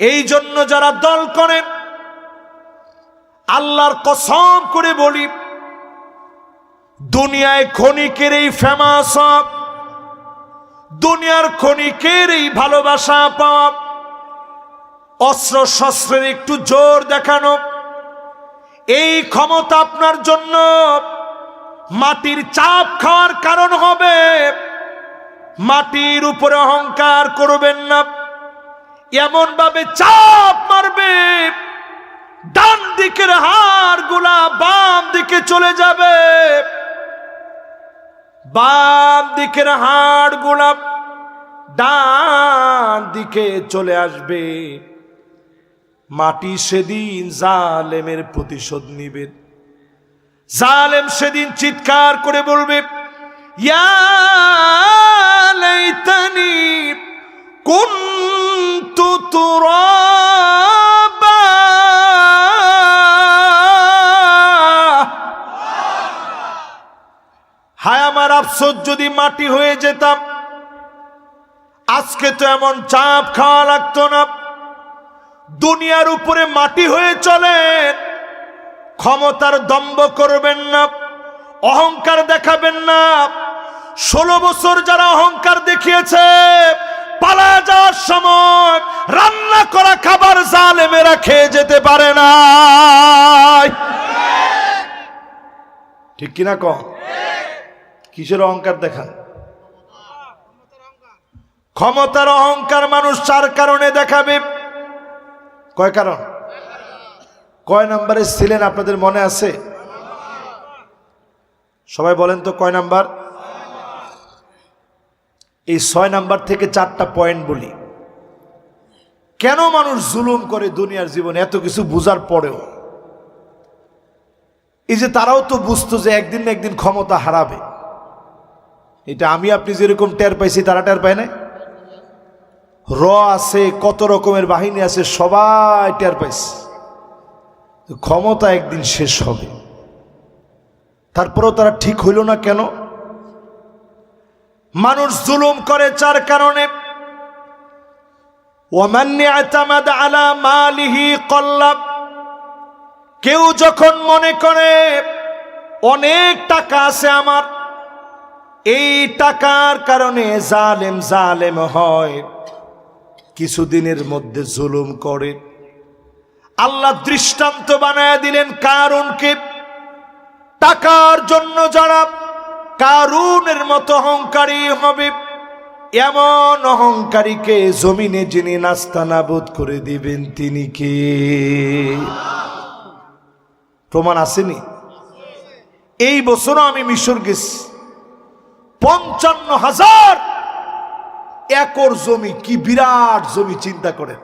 এই জন্য যারা দল করেন, আল্লাহর কসম করে বলি, দুনিয়ায় ক্ষণিকের এই ফেমাস, দুনিয়ার ক্ষণিকের এই ভালোবাসা পাওয়া, অস্ত্র শস্ত্রের একটু জোর দেখানো, এই ক্ষমতা আপনার জন্য মাটির চাপ খাওয়ার কারণ হবে। মাটির উপরে অহংকার করবেন না, এমন ভাবে চাপ মারবে ডান দিকের হাড়গুলা বাম দিকে চলে যাবে, বাম দিকের হাড়গুলা ডান দিকে চলে আসবে। মাটি সেদিন জালেমের প্রতিশোধ নিবে। জালেম সেদিন চিৎকার করে বলবে, ইয়া লাইতানি কুনতু তুরাবা, হায় আমার আফসোস যদি মাটি হয়ে যেতাম, আজকে তো এমন চাপ খাওয়া লাগতো না। দুনিয়ার উপরে মাটি হয়ে চলেন, ক্ষমতার দম্ভ করবেন না, অহংকার দেখাবেন না। 16 বছর যারা অহংকার দেখিয়েছে, পালা যাওয়ার সময় রান্না করা খাবার জালেমেরা খেয়ে যেতে পারে না। ঠিক কিনা কম? কিসের অহংকার দেখান? ক্ষমতার অহংকার মানুষ 4 কারণে দেখাবে। কয় কারণ? কয় নাম্বারে ছিলেন আপনাদের মনে আছে? সবাই বলেন তো কয় নাম্বার? এই 6 নাম্বার থেকে 4টা পয়েন্ট বলি। কেন মানুষ জুলুম করে দুনিয়ার জীবনে এত কিছু বুঝার পরেও? এই যে তারাও তো বুঝতো যে একদিন না একদিন ক্ষমতা হারাবে। এটা আমি আপনি যেরকম টের পাইছি তারা টের পায় না। র আছে, কত রকমের বাহিনী আছে, সবাই টের পাইছে ক্ষমতা একদিন শেষ হবে। তারপরেও তারা ঠিক হইল না কেন? মানুষ জুলুম করে 4 কারণে। ওয়ামান ইয়াতামাদ আলা মালিহি কল্লাব, কেউ যখন মনে করে অনেক টাকা আছে আমার, এই টাকার কারণে জালেম হয়, কিছুদিনের মধ্যে জুলুম করে। আল্লাহ দৃষ্টান্ত বানায় দিলেন কারুনকে। টাকার জন্য যারা কারুনের মতো অহংকারী হবে, এমন অহংকারীকে জমিনে যিনি নাস্তানাবুদ করে দিবেন তিনি কে? প্রমাণ আসেনি? এই বছরও আমি মিশর গেছি, 55,000 একর জমি, কি বিরাট জমি চিন্তা করেন।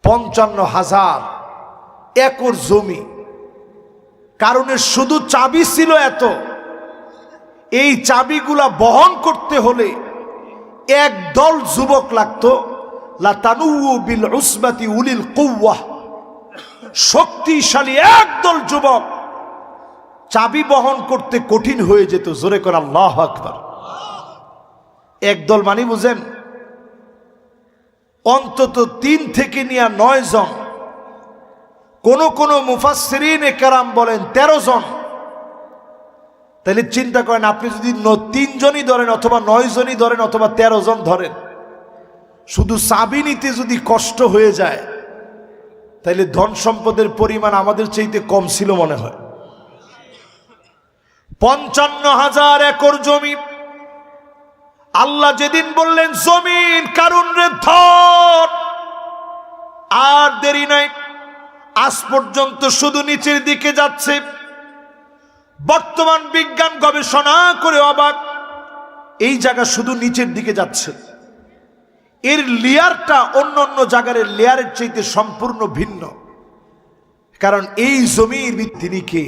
55,000 একর জমি, কারণে শুধু চাবি ছিল এত। এই চাবিগুলা বহন করতে হলে একদল যুবক লাগতো, লাতানুউ বিল উসবাতি উলিল কুওয়াহ, শক্তিশালী একদল যুবক। চাবি বহন করতে কঠিন হয়ে যেত। জোরে করে আল্লাহু আকবার। একদল মানে বুঝেন, অন্তত 3 থেকে নিয়ে 9 জন, কোন মুফাসসিরিনে কেরাম বলেন 13 জন। তাহলে চিন্তা করেন, আপনি যদি 3 জনই ধরেন অথবা 9 জনই ধরেন অথবা 13 জন ধরেন, শুধু চাবি নিতে যদি কষ্ট হয়ে যায়, তাহলে ধন সম্পদের পরিমাণ আমাদের চাইতে কম ছিল মনে হয়। 55,000 একর জমি। আল্লাহ যেদিন বললেন জমিন কারুন রে ধর, আর দেরি নাই, আজ পর্যন্ত শুধু নিচের দিকে যাচ্ছে। বর্তমান বিজ্ঞান গবেষণা করে অবাক, এই জায়গা শুধু নিচের দিকে যাচ্ছে। এর লেয়ারটা অন্য অন্য জায়গার লেয়ারের চাইতে সম্পূর্ণ ভিন্ন। কারণ এই জমির তিনি কে?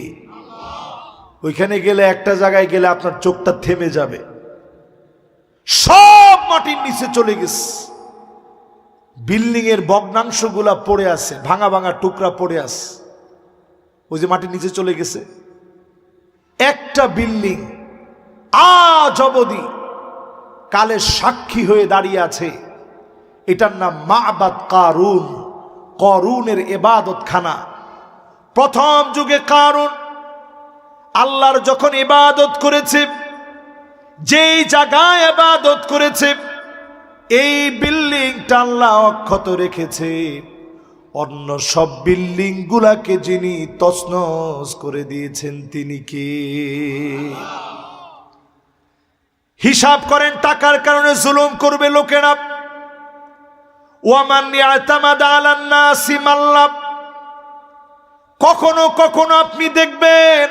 ওইখানে গেলে, একটা জায়গায় গেলে আপনার চোখটা থেমে যাবে। সব মাটির নিচে চলে গেছে। বিল্ডিং এর ভগ্নাংশগুলা পড়ে আছে, ভাঙা ভাঙা টুকরা পড়ে আছে, ওই যে মাটির নিচে চলে গেছে। একটা বিল্ডিং আজ অবধি কালের সাক্ষী হয়ে দাঁড়িয়ে আছে, এটার নাম মা'বাদ কারুন, করুনের ইবাদতখানা। প্রথম যুগে কারুন আল্লাহর যখন ইবাদত করেছে, যেই জায়গায় ইবাদত করেছে, এই বিল্ডিংটা আল্লাহ অক্ষত রেখেছে। অন্য সব বিল্ডিং গুলাকে যিনি তছনছ করে দিয়েছেন তিনি কে? হিসাব করেন, টাকার কারণে জুলুম করবে লোকেরা। ওয়ামান ইয়াতামাদা আলান নাসি মাল্লাব, কখনো কখনো আপনি দেখবেন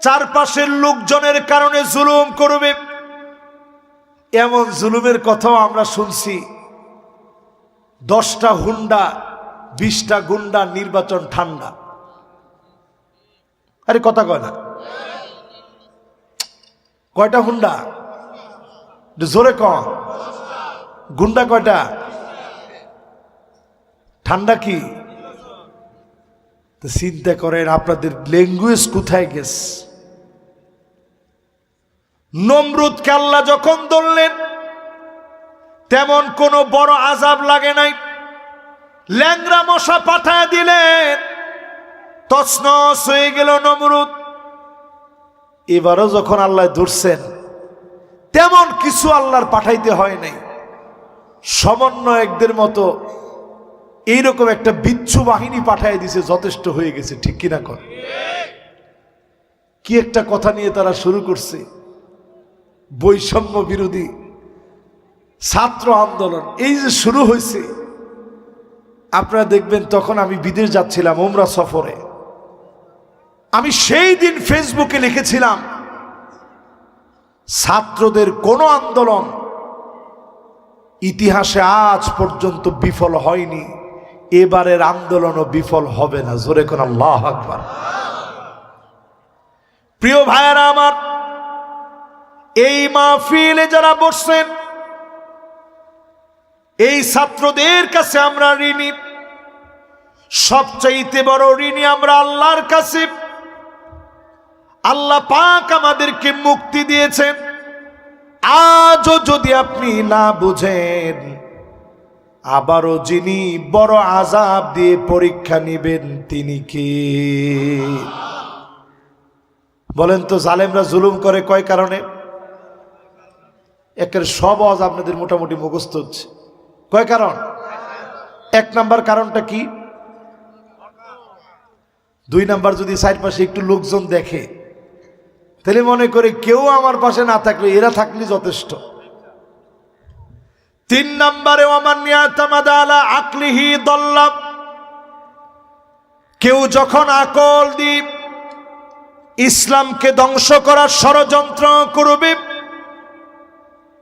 চারপাশের লোকজনের কারণে জুলুম করবে। এমন জুলুমের কথাও আমরা শুনছি। 10টা হুন্ডা 20টা গুন্ডা, নির্বাচন ঠান্ডা। আরে কথা কয় না, কয়টা হুন্ডা? জোরে ক, গুন্ডা কয়টা? ঠান্ডা কি? তো চিন্তা করেন আপনাদের ল্যাঙ্গুয়েজ কোথায় গেছে। নমরুদকে আল্লাহ যখন ধরলেন, তেমন কোন বড় আযাব লাগে নাই, ল্যাংড়া মশা পাঠায় দিলেন, তছনছ হয়ে গেল নমরুদ। এবারও যখন আল্লাহ ধরছেন, তেমন কিছু আল্লাহর পাঠাইতে হয় নাই। সমন্বয়কদের মতো এইরকম একটা বিচ্ছু বাহিনী পাঠায় দিছে, যথেষ্ট হয়ে গেছে। ঠিক কিনা কর? কি একটা কথা নিয়ে তারা শুরু করছে, বৈষম্য বিরোধী ছাত্র আন্দোলন। এই যে শুরু হয়েছে, আপনারা দেখবেন, তখন আমি বিদেশ যাচ্ছিলাম উমরা সফরে। আমি সেই দিন ফেসবুকে লিখেছিলাম, ছাত্রদের কোন আন্দোলন ইতিহাসে আজ পর্যন্ত বিফল হয়নি, এবারের আন্দোলনও বিফল হবে না। জোরে কোন আল্লাহু আকবার। প্রিয় ভাইয়েরা আমার, এই মাহফিলে যারা বসছেন, এই ছাত্রদের কাছে আমরা ঋণী। সবচাইতে বড় ঋণী আমরা আল্লাহর কাছে। আল্লাহ পাক আমাদেরকে মুক্তি দিয়েছেন। আজও যদি আপনি না বুঝেন, আবারও যিনি বড় আযাব দিয়ে পরীক্ষা নিবেন তিনি কে? বলেন তো, জালেমরা জুলুম করে কয় কারণে? একের সব আজ আপনাদের মোটামুটি মুখস্থ হচ্ছে। কয় কারণ? 1 নাম্বার কারণটা কি? 2 নাম্বার, যদি চারপাশে একটু লোকজন দেখে, তাহলে মনে করে কেউ আমার পাশে না থাকলে এরা থাকলে যথেষ্ট। 3 নম্বরে ওয়ামান ইয়াতামাদা আলা আকলিহি দাল্লা, কেউ যখন আকল দিয়ে ইসলামকে ধ্বংস করার ষড়যন্ত্র করবে,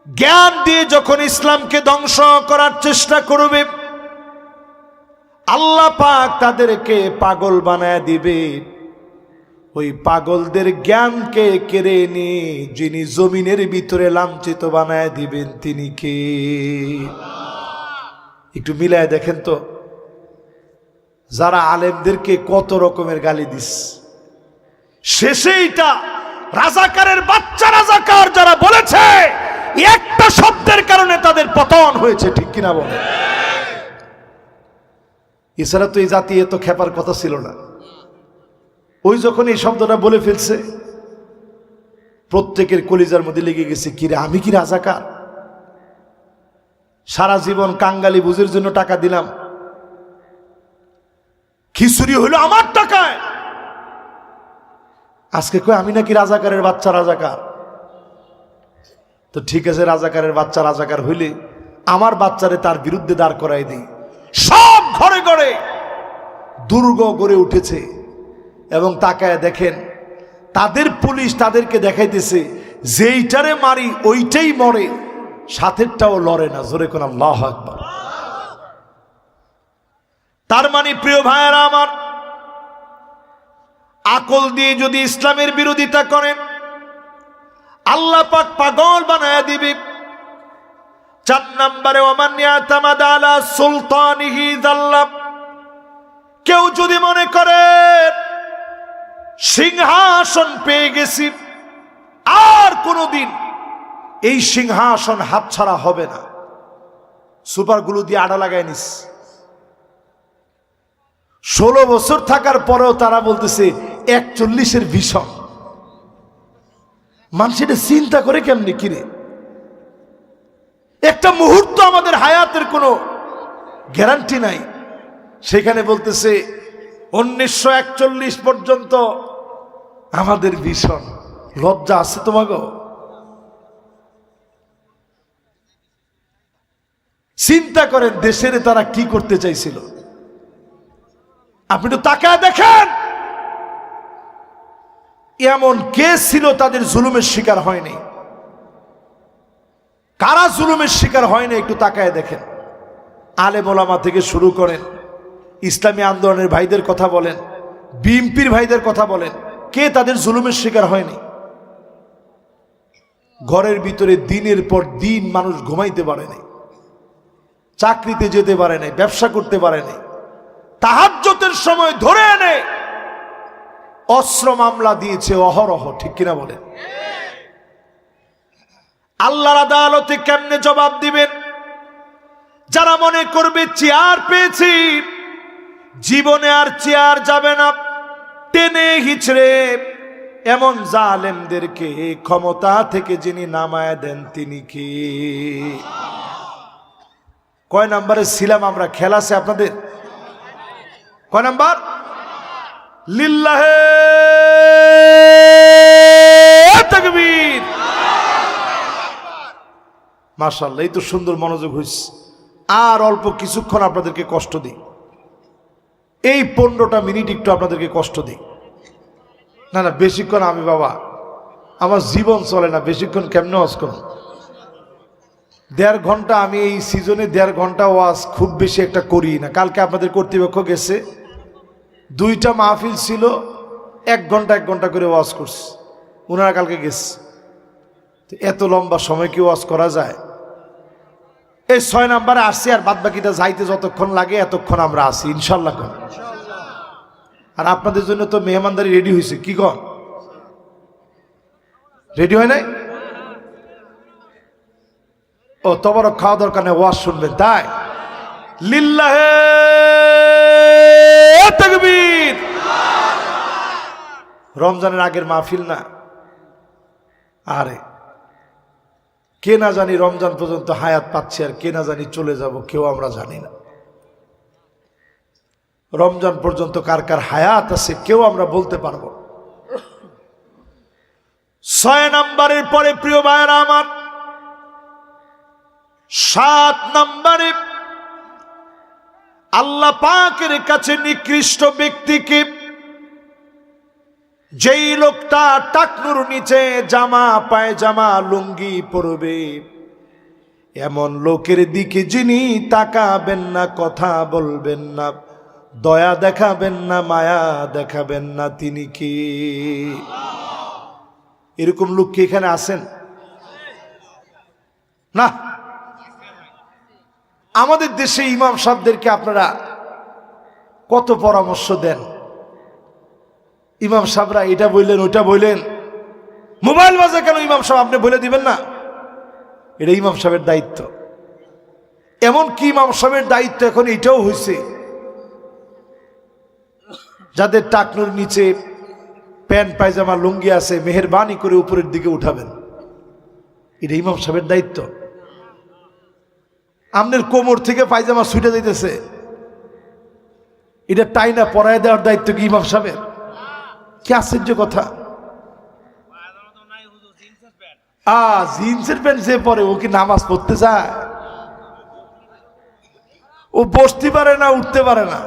জ্ঞান দিয়ে যখন ইসলামকে ধ্বংস করার চেষ্টা করবে, আল্লাহ পাক তাদেরকে পাগল বানায় দিবে। ওই পাগলদের জ্ঞানকে কেড়ে নিয়ে যিনি জমিনের ভিতরে লাঞ্ছিত বানায় দিবেন তিনি কে? একটু মিলায় দেখেন তো, যারা আলেমদেরকে কত রকমের গালি দিস, শেষে এটা রাজাকারের বাচ্চা রাজাকার যারা বলেছে, একটা শব্দের কারণে তাদের পতন হয়েছে, ঠিক কিনা বলে? এছাড়া তো এই জাতি এত খেপার কথা ছিল না। ওই যখন এই শব্দটা বলে ফেলছে, প্রত্যেকের কলিজার মধ্যে লেগে গেছে, কিরে আমি কি রাজাকার? সারা জীবন কাঙ্গালি বুঝের জন্য টাকা দিলাম, খিচুড়ি হইল আমার টাকায়, আজকে কই আমি নাকি রাজাকারের বাচ্চা রাজাকার। তো ঠিক আছে, রাজাকারের বাচ্চা রাজাকার হইলে আমার বাচ্চারে তার বিরুদ্ধে দাঁড় করাই দিই। সব ঘরে ঘরে দুর্গ গড়ে উঠেছে, এবং তাকায় দেখেন তাদের পুলিশ তাদেরকে দেখাইতেছে যেইটারে মারি ওইটাই মরে, সাথেরটাও লড়ে না। জোরে কোন আল্লাহু আকবার। তার মানে প্রিয় ভাইয়েরা আমার, আকল দিয়ে যদি ইসলামের বিরোধিতা করেন, আল্লাহ পাক পাগল বানায় দিবে। 4 নম্বরে ওয়ামান ইয়াতামাদা আলা সুলতানিহি যাল্লা, কেউ যদি মনে করে সিংহাসন পেয়ে গেছি, আর কোনোদিন এই সিংহাসন হাতছাড়া হবে না, সুপার গ্লু দিয়ে আড়া লাগায় নিস। 16 বছর থাকার পরেও তারা বলতেছে 41-এর ভিশন। মানুষ এটা চিন্তা করে কেমনি, কিরে একটা মুহূর্ত আমাদের হায়াতের কোনো গ্যারান্টি নাই, সেখানে বলতেছে 1941 পর্যন্ত আমাদের ভিশন। লজ্জা আছে তোমাকে? চিন্তা করেন দেশের তারা কি করতে চাইছিল। আপনি তো তাকায় দেখেন, এমন কে ছিল তাদের জুলুমের শিকার হয়নি? কারা জুলুমের শিকার হয়নি? একটু তাকায় দেখেন। আলেম ওলামা থেকে শুরু করেন, ইসলামী আন্দোলনের ভাইদের কথা বলেন, বিএনপির ভাইদের কথা বলেন, কে তাদের জুলুমের শিকার হয়নি? ঘরের ভিতরে দিনের পর দিন মানুষ ঘুমাইতে পারে নাই, চাকরিতে যেতে পারে নাই, ব্যবসা করতে পারে নাই, তাহাজ্জুদের সময় ধরে এনে অস্ত্র মামলা দিয়েছে অহরহ, ঠিক কিনা বলেন? আল্লাহর আদালতে কেমনে জবাব দিবেন? যারা মনে করবে চেয়ার পেয়েছি, জীবনে আর চেয়ার যাবে না, টেনে হিচড়ে এমন জালেমদেরকে ক্ষমতা থেকে যিনি নামায় দেন তিনি কি? কয় নাম্বারে ছিলাম আমরা? খেলা আছে আপনাদের? কয় নাম্বার? লিল্লাহে তাকবীর। মাশাআল্লাহ, এই তো সুন্দর মনোযোগ হইছে। আর অল্প কিছুক্ষণ আপনাদেরকে কষ্ট দিই, এই 15টা মিনিট একটু আপনাদেরকে কষ্ট দিই। না না, বেশিক্ষণ আমি বাবা, আমার জীবন চলে না, বেশিক্ষণ কেমনে ওয়াজ করুন? 1.5 ঘন্টা, আমি এই সিজনে 1.5 ঘন্টা ওয়াজ খুব বেশি একটা করি না। কালকে আপনাদের কর্তৃপক্ষ গেছে, 2টা মাহফিল ছিল, 1 ঘন্টা 1 ঘন্টা করে ওয়াজ করছে, ওনারা কালকে গেছে। এত লম্বা সময় কি ওয়াজ করা যায়? এই 6 নম্বরে আসছি, আর বাদ বাকিটা যাইতে যতক্ষণ লাগে এতক্ষণ আমরা আসি ইনশাল্লাহ। আর আপনাদের জন্য তো মেহমানদারি রেডি হয়েছে, কি কন? রেডি হয় নাই? ও তোমারও খাওয়া দরকার নেই, ওয়াজ শুনবেন তাই? লিল্লাহে তাকবীর। রমজানের আগের মাহফিল না? আরে কে না জানি রমজান পর্যন্ত হায়াত পাচ্ছি, আর কে না জানি চলে যাব, কেউ আমরা জানি না। রমজান পর্যন্ত কার কার হায়াত আছে কেউ আমরা বলতে পারবো। 6 নম্বরের পরে প্রিয় ভাইরা আমার 7 নম্বরে আল্লাহ পাকের কাছে নিকৃষ্ট ব্যক্তিকে, যেই লোকটা টাকনুর নিচে জামা পায়জামা লুঙ্গি পরবে, এমন লোকের দিকে যিনি তাকাবেন না, কথা বলবেন না, দয়া দেখাবেন না, মায়া দেখাবেন না, তিনি কি? এরকম লোক কি এখানে আছেন? না। আমাদের দেশে ইমাম সাহেবদেরকে আপনারা কত পরামর্শ দেন, ইমাম সাহেবরা এটা বললেন ওটা বললেন, মোবাইল বাজে কেন ইমাম সাহেব আপনি বলে দিবেন না? এটা ইমাম সাহেবের দায়িত্ব। এমন কি ইমাম সাহেবের দায়িত্ব এখন এটাও হয়েছে, যাদের টাকনুর নিচে প্যান্ট পায়জামা লুঙ্গি আছে, মেহেরবানি করে উপরের দিকে উঠাবেন। এটা ইমাম সাহেবের দায়িত্ব। আপনার কোমর থেকে পায়জামা ছুটে যাইতেছে, এটা টাইনা পরায় দেওয়ার দায়িত্ব কি ইমাম সাহেবের? কি আশ্চর্য কথা! জিন্সের প্যান্ট যে পরে ও কি নামাজ পড়তে চায়? ও বসতে পারে না, উঠতে পারে না,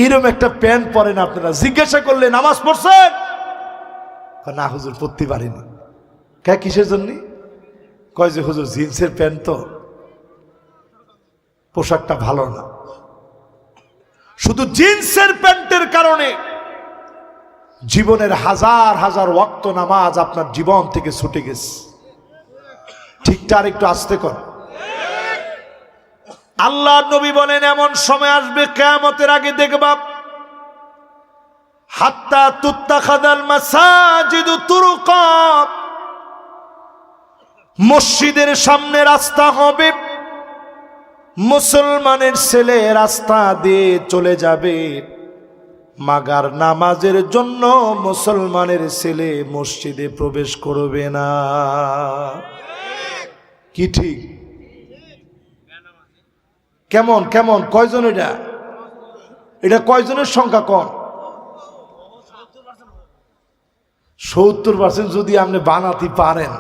এরকম একটা প্যান্ট পরেন। আপনারা জিজ্ঞাসা করলে নামাজ পড়ছেন? না হুজুর পড়তে পারিনি। কে কিসের জন্য? কয় যে হুজুর জিন্সের প্যান্ট তো পোশাকটা ভালো না। শুধু জিন্সের প্যান্টের কারণে জীবনের হাজার হাজার ওয়াক্ত নামাজ আপনার জীবন থেকে ছুটে গেছে। ঠিকটা আর একটু আস্তে কর। আল্লাহ নবী বলেন এমন সময় আসবে কিয়ামতের আগে দেখবা, হাত্তা তুত্তাখাদাল মাসাজিদু তুরুকা, মসজিদের সামনে রাস্তা হবে, মুসলমানের ছেলে রাস্তা দিয়ে চলে যাবে, মাগার নামাজের জন্য মুসলমানের ছেলে মসজিদে প্রবেশ করবে না। কি ঠিক? কেমন কেমন কয়জন? এটা কয়জনের সংখ্যা? কম 70% যদি আপনি বানাতে পারেন,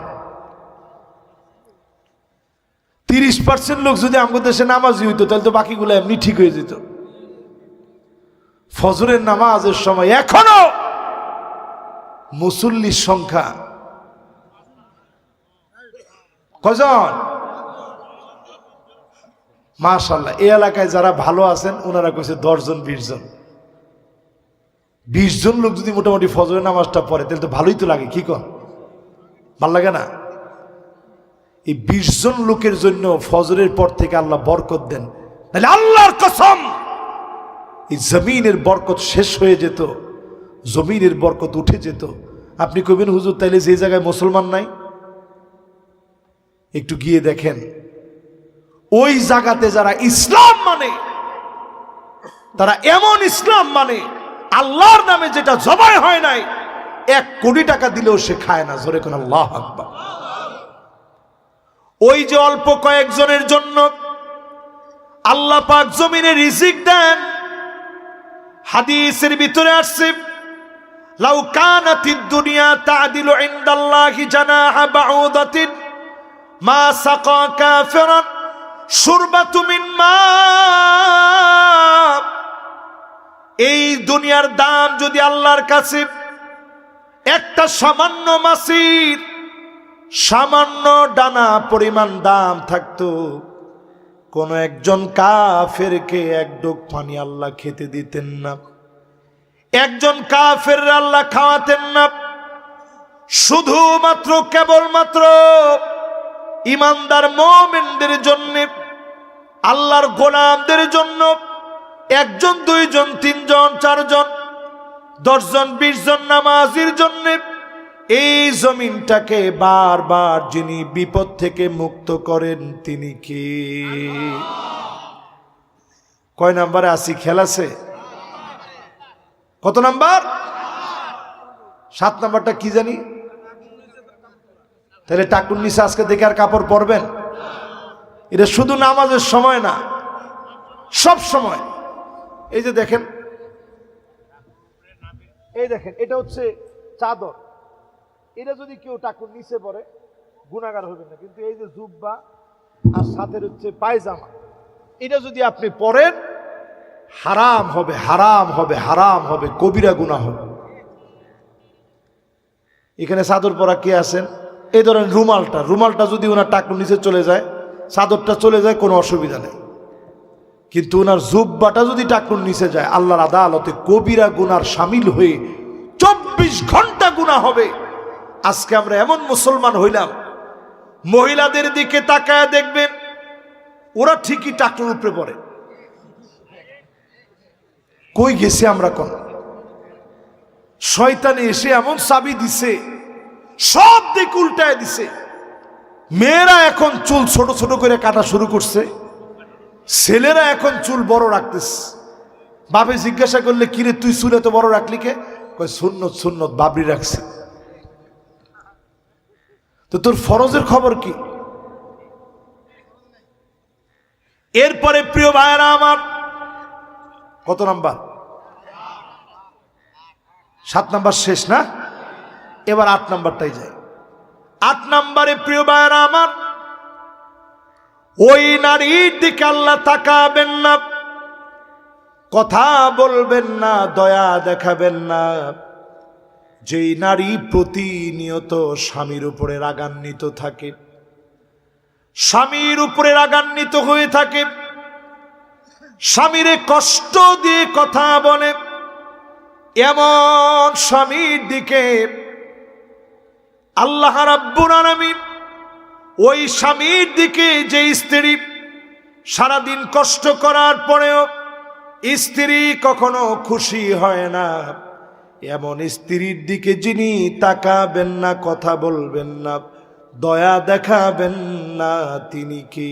30% লোক যদি আমাদের দেশে নামাজি হইতো, তাহলে তো বাকিগুলো এমনি ঠিক হয়ে যেত। ফজরের নামাজের সময় এখনো মুসল্লির সংখ্যা কয়জন? মাশাআল্লাহ, এই এলাকায় যারা ভালো আছেন ওনারা কইছে 10 জন 20 জন। 20 জন লোক যদি মোটামুটি ফজরের নামাজটা পড়ে তাহলে তো ভালোই তো লাগে। কি কর? ভাল লাগে না? এই 20 জন লোকের জন্য ফজরের পর থেকে আল্লাহ বরকত দেন, তাহলে আল্লাহর কসম এই জমিনের বরকত শেষ হয়ে যেত, জমিনের বরকত উঠে যেত। আপনি কইবেন হুজুর তাইলে যে জায়গায় মুসলমান নাই, একটু গিয়ে দেখেন ওই জায়গাতে যারা ইসলাম মানে, তারা এমন ইসলাম মানে আল্লাহর নামে যেটা জবাই হয় নাই 1 কোটি টাকা দিলেও সে খায় না। জোরে কোন আল্লাহু আকবার। ওই যে অল্প কয়েকজনের জন্য আল্লাহ পাক জমিনে রিজিক দেন। হাদিসের ভিতরে আসছে, লাউ কানাতিদ দুনিয়া তা'দিলু ইনদাল্লাহি জানাহা বাউদাতিন মা সাকা কাফিরান শুরবাতু মিন মা। এই দুনিয়ার দাম যদি আল্লাহর কাছে একটা সামান্য মাছির সামান্য ডানা পরিমাণ দাম থাকতো, কোন একজন কাফেরকে 1 ডোক পানি আল্লাহ খেতে দিতেন না, একজন কাফের আল্লাহ খাওয়াতেন না। শুধুমাত্র কেবলমাত্র ইমানদার মুমিনদের জন্য, আল্লাহর গোলামদের জন্য 1 জন 2 জন 3 জন 4 জন 10 জন 20 জন নামাজির জন্য এই জমিনটাকে বারবার যিনি বিপদ থেকে মুক্ত করেন তিনি কি? কয় নাম্বারে আছি? খেয়াল আছে? কত নাম্বার? 7 নাম্বারটা কি জানি? তাহলে টাকুর নিচে আজকে দেখে আর কাপড় পরবেন? এটা শুধু নামাজের সময় না, সব সময়। এই যে দেখেন, এই দেখেন, এটা হচ্ছে চাদর। এটা যদি কেউ টাকুর নিচে পড়ে গুনাহগার হবেন না, কিন্তু এই যে জুব্বা আর সাথে হচ্ছে পায়জামা, এটা যদি আপনি পরেন হারাম হবে, হারাম হবে, হারাম হবে, কবিরা গুনাহ হবে। এখানে চাদর পরা কে আছেন? এই ধরেন রুমালটা যদি ওনার টাকুর নিচে চলে যায়, চাদরটা চলে যায়, কোনো অসুবিধা নেই, কিন্তু ওনার জুব্বাটা যদি টাকুর নিচে যায় আল্লাহর আদালতে কবিরা গুনার শামিল হয়ে 24 ঘন্টা গুনাহ হবে। আজকে আমরা এমন মুসলমান হইলাম, মহিলাদের দিকে তাকায় দেখবেন ওরা ঠিকই টাকুর উপরে পড়ে। কই গেছে আমরা? কোন শয়তানে এসে এমন চাবি দিছে, সব দিক উল্টায় দিছে। মেয়েরা এখন চুল ছোট ছোট করে কাটা শুরু করছে, ছেলেরা এখন চুল বড় রাখতেছে। বাপে জিজ্ঞাসা করলে কিরে তুই চুল এত বড় রাখলি কে? কয় সুন্নত সুন্নত বাবরি রাখছে। তো তোর ফরজের খবর কি? এরপরে প্রিয় ভাইয়েরা আমার, কত নাম্বার? 7 নাম্বার শেষ না? এবার 8 নাম্বারটাই যায়। 8 নাম্বারে প্রিয় ভাইয়েরা আমার, ওই নারীর দিকে আল্লাহ তাকাবেন না, কথা বলবেন না, দয়া দেখাবেন না, যেই নারী প্রতিনিয়ত স্বামীর উপরে রাগান্বিত থাকে, স্বামীর উপরে রাগান্বিত হয়ে থাকে, স্বামীরে কষ্ট দিয়ে কথা বলে, এমন স্বামীর দিকে আল্লাহ রাব্বুল আলামিন, ওই স্বামীর দিকে যে স্ত্রী সারাদিন কষ্ট করার পরেও স্ত্রী কখনো খুশি হয় না, এমন স্ত্রীর দিকে যিনি তাকাবেন না, কথা বলবেন না, দয়া দেখাবেন না, তিনি কি?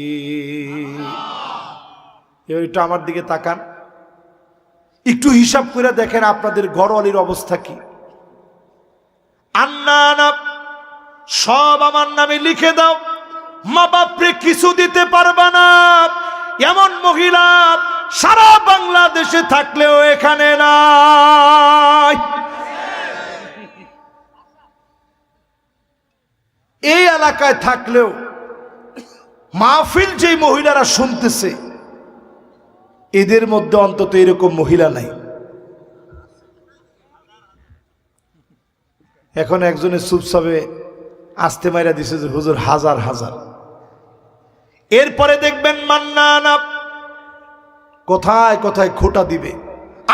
এইটা আমার দিকে তাকান, একটু হিসাব করে দেখেন আপনাদের ঘরওয়ালির অবস্থা কি। আন্না সব আমার নামে লিখে দাও, মা বাপরে কিছু দিতে পারবা না এমন মহিলা সারা বাংলাদেশে থাকলেও এখানে নাই। এই এলাকায় থাকলেও মাহফিল যেই মহিলারা শুনতেছে এদের মধ্যে অন্তত এরকম মহিলা নাই। এখন একজনের চুপচাপে আস্তে মাইরা দিছে যে হুজুর হাজার হাজার। এরপরে দেখবেন মান্নানা কোথায় কোথায় খোঁটা দিবে,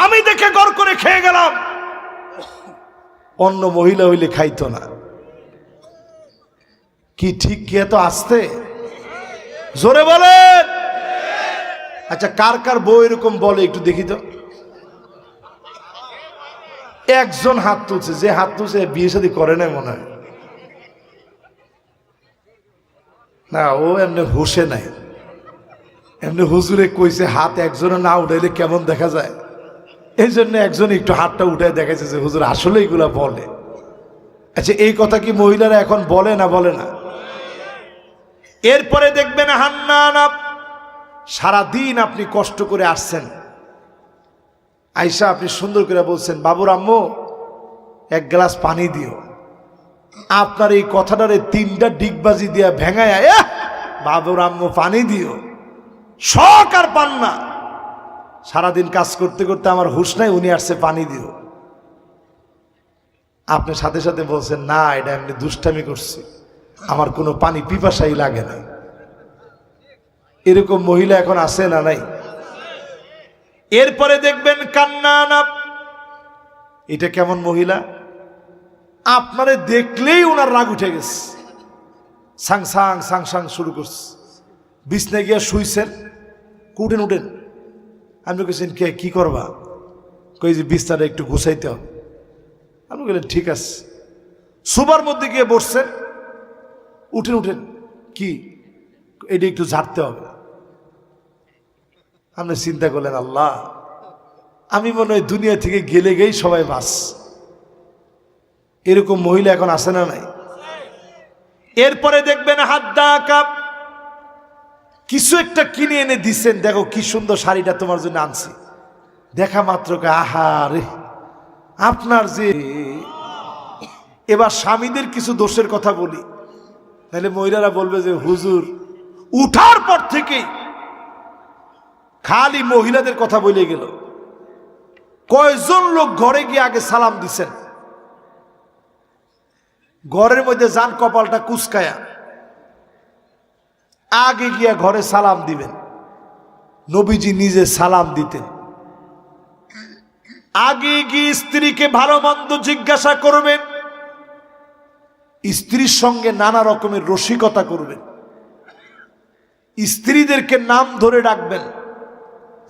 আমি দেখে গড় করে খেয়ে গেলাম, অন্য মহিলা হইলে খাইতো না। কি ঠিক কি এত আসতে? জোরে বলেন। আচ্ছা কার কার বউ এরকম বলে একটু দেখি তো। একজন হাত তুলছে, যে হাত তুলছে বিয়ে শাদী করে নাই মনে হয়। না ও এমনি হুশে নাই, এমনি হুজুরে কইছে হাত একজনে না উঠাইলে কেমন দেখা যায়, এই জন্য একজন একটু হাতটা উঠাই দেখাইছে যে হুজুর আসলে এইগুলা বলে। আচ্ছা এই কথা কি মহিলারা এখন বলে না বলে না? এরপরে দেখবেন হান্নানা সারাদিন আপনি কষ্ট করে আসছেন, আয়শা আপনি সুন্দর করে বলছেন বাবুর আম্মু 1 গ্লাস পানি দিও, আপনার এই কথাটারে 3টা ডিগবাজি দিয়া ভেঙায় বাবুর আম্মু পানি দিও, শখ আর পান না। সারাদিন কাজ করতে করতে আমার হুঁশ নাই, উনি আসছে পানি দিও, আপনি সাথে সাথে বলছেন না এটা এমনি দুষ্টামি করছি, আমার কোনো পানি পিপাসাই লাগে না। এরকম মহিলা এখন আছে না নাই? এরপরে দেখবেন কান্নানা, এটা কেমন মহিলা? আপনারে দেখলেই ওনার রাগ উঠে গেছে, সাং সাং সাং সাং শুরু করছে। বিছনায় গিয়া শুইছেন, উঠেন উঠেন, আপনি কেছেন কে কি করবা? কই যে বিছনাটা একটু গুছাইতে হবে। আপনি বললেন ঠিক আছে। সোবার মধ্যে গিয়ে বসছেন, উঠেন উঠেন, কি এটা একটু ঝাড়তে হবে। আপনি চিন্তা করলেন আল্লাহ আমি মনে হয় দুনিয়া থেকে গেলে গেই সবাই বাস। এরকম মহিলা এখন আসে না নাই? এরপরে দেখবেন হাদ্দা কাপ কিছু একটা কিনে এনে দিচ্ছেন, দেখো কি সুন্দর শাড়িটা তোমার জন্য আনছি, দেখা মাত্র আহা রে আপনার যে এবার স্বামীদের কিছু দোষের কথা বলি, তাহলে মহিলারা বলবে যে হুজুর উঠার পর থেকেই খালি মহিলাদের কথা বলে গেল। কয়জন লোক ঘরে গিয়ে আগে সালাম দিছেন? ঘরের মধ্যে যান কপালটা কুচকায়া আগে গিয়া ঘরে সালাম দিবেন। নবীজি নিজে সালাম দিতেন। আগে গিয়ে স্ত্রীকে ভালো মন্দ জিজ্ঞাসা করবেন, স্ত্রীর সঙ্গে নানা রকমের রসিকতা করবেন, স্ত্রীদেরকে নাম ধরে ডাকবেন,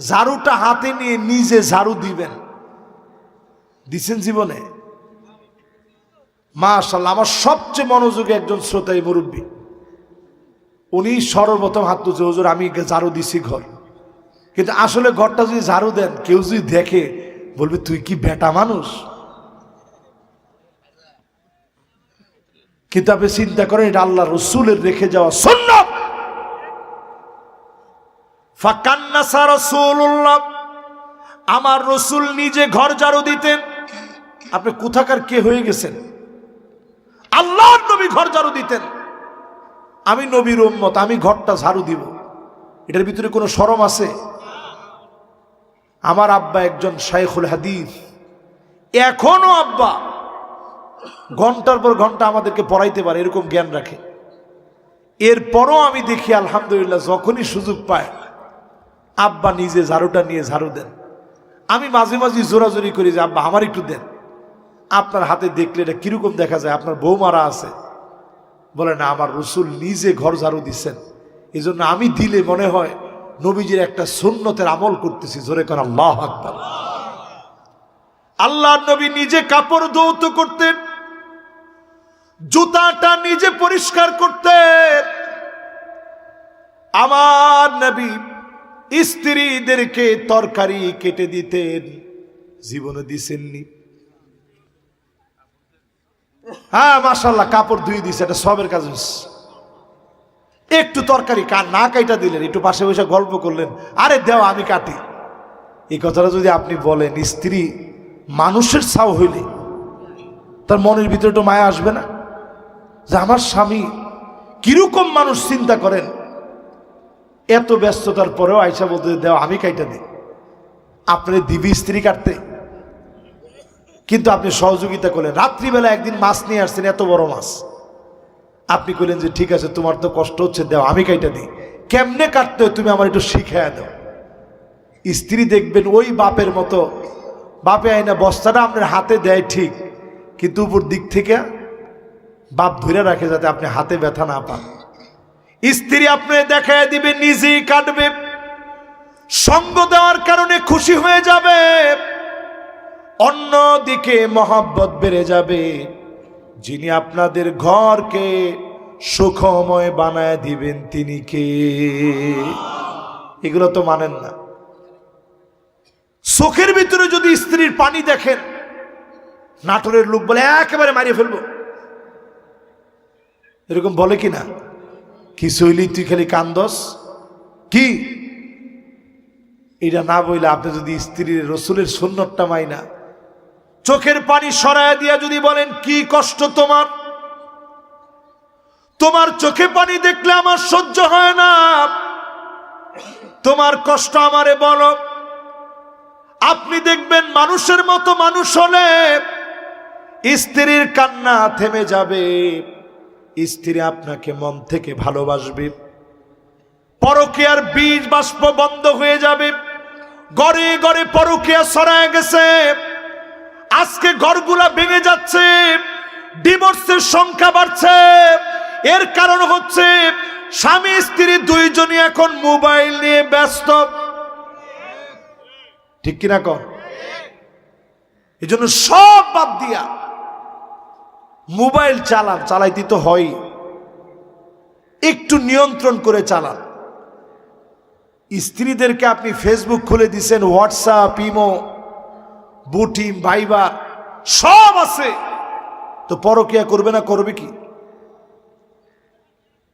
ঝাড়ুটা হাতে নিয়ে নিজে ঝাড়ু দিবেন। দিছেন জীবনে? মাশাআল্লাহ, আমার সবচেয়ে মনোযোগী একজন শ্রোতাই মুরব্বী, উনি সর্বপ্রথম হাত তুলছে, হুজুর আমি ঝাড়ু দিছি ঘর। কিন্তু আসলে ঘরটা যদি ঝাড়ু দেন, কেউ যদি দেখে বলবে তুই কি বেটা মানুষ। কিন্তু আপনি চিন্তা করেন, এটা আল্লাহ রসুলের রেখে যাওয়া সুন্নাত। ফাকান্নাসা রাসূলুল্লাহ, আমার রসুল নিজে ঘর ঝাড়ু দিতেন। আপনি কোথাকার কে হয়ে গেছেন? আল্লাহর নবী ঘর ঝাড়ু দিতেন। আমি নবীর উম্মত, আমি ঘরটা ঝাড়ু দিব, এটার ভিতরে কোনো শরম আছে? আমার আব্বা একজন শাইখুল হাদিস, এখনো আব্বা ঘন্টার পর ঘন্টা আমাদেরকে পড়াইতে পারে, এরকম জ্ঞান রাখে। এরপরও আমি দেখি আলহামদুলিল্লাহ, যখনই সুযোগ পায় আব্বা নিজে ঝাড়ুটা নিয়ে ঝাড়ু দেন। আমি মাঝে মাঝে জোরাজোরি করি যে আব্বা আমার একটু দেন, আপনার হাতে দেখলে এটা কিরকম দেখা যায়, আপনার বউ মারা আছে। বলে না, আমার রসুল নিজে ঘর ঝাড়ু দিচ্ছেন, এই জন্য আমি দিলে মনে হয় নবীজির একটা সুন্নতের আমল করতেছি। জোরে কর আল্লাহু আকবার। আল্লাহর নবী নিজে কাপড় ধৌত করতেন, জুতাটা নিজে পরিষ্কার করতেন। আমার নবী স্ত্রীদেরকে তরকারি কেটে দিতেন, জীবনে দিছেননি? হ্যাঁ মাশাআল্লাহ, কাপড় ধুয়ে দিছে, এটা সবের কাজ। একটু তরকারি না কাইটা দিলেন, একটু পাশে বসে গল্প করলেন, আরে দেও আমি কাটি। এই কথাটা যদি আপনি বলেন, স্ত্রী মানুষের ছাও হইলে তার মনের ভিতরে একটু মায়া আসবে না? যে আমার স্বামী কিরকম মানুষ, চিন্তা করেন। এত ব্যস্ততার পরেও আয়সা বলতে দেও আমি কাইটা দিই। আপনি দিবি স্ত্রী কাটতে? কিন্তু আপনি সহযোগিতা করলেন। রাত্রিবেলা একদিন মাছ নিয়ে আসছেন, এত বড় মাছ, আপনি কইলেন যে ঠিক আছে তোমার তো কষ্ট হচ্ছে, দাও আমি কাইটা দিই। কেমনে কাটতে হয় তুমি আমার একটু শিখাইয়া দাও। স্ত্রী দেখবেন ওই বাপের মতো, বাপে আইনা বস্তাটা আপনার হাতে দেয় ঠিক, কিন্তু উপর দিক থেকে বাপ ধরে রাখে যাতে আপনি হাতে ব্যথা না পান। স্ত্রী আপনি দেখায় দিবে, নিজেই কাটবে, সঙ্গ দেওয়ার কারণে খুশি হয়ে যাবে, অন্যদিকে মহব্বত বেড়ে যাবে। যিনি আপনাদের ঘরকে সুখময় বানায় দিবেন তিনি কে? এগুলো তো মানেন না। চোখের ভিতরে যদি স্ত্রীর পানি দেখেন, নাটোরের লোক বলে একেবারে মারিয়ে ফেলবো, এরকম বলে কি না? কি শৈলী তুই খালি কান্দস কি? এটা না বইলে আপনি যদি স্ত্রীর রসুলের সুন্নতটা মাইনা চোখের পানি সরায় দিয়া যদি বলেন কি কষ্ট তোমার, তোমার চোখে পানি দেখলে আমার সহ্য হয় না, তোমার কষ্ট আমারে বলো। আপনি দেখবেন মানুষের মতো মানুষ হলে স্ত্রীর কান্না থেমে যাবে, স্ত্রী আপনাকে মন থেকে ভালোবাসবে, পরকীয়ার বীজ বাষ্প বন্ধ হয়ে যাবে। ঘরে ঘরে পরকীয়া ছড়ায় গেছে, আজকে ঘরগুলা ভেঙে যাচ্ছে, ডিভোর্সের সংখ্যা বাড়ছে। এর কারণ হচ্ছে স্বামী স্ত্রী দুইজনই এখন মোবাইল নিয়ে ব্যস্ত, ঠিক কিনা কর? এই জন্য সব বাদ দিয়া মোবাইল চালাইতে তো হয়, একটু নিয়ন্ত্রণ করে চালান। স্ত্রীদেরকে আপনি ফেসবুক খুলে দিচ্ছেন, হোয়াটসঅ্যাপ, ইমো, বুটিম, ভাইবার সব আছে, তো পরকীয়া করবে না? করবে কি?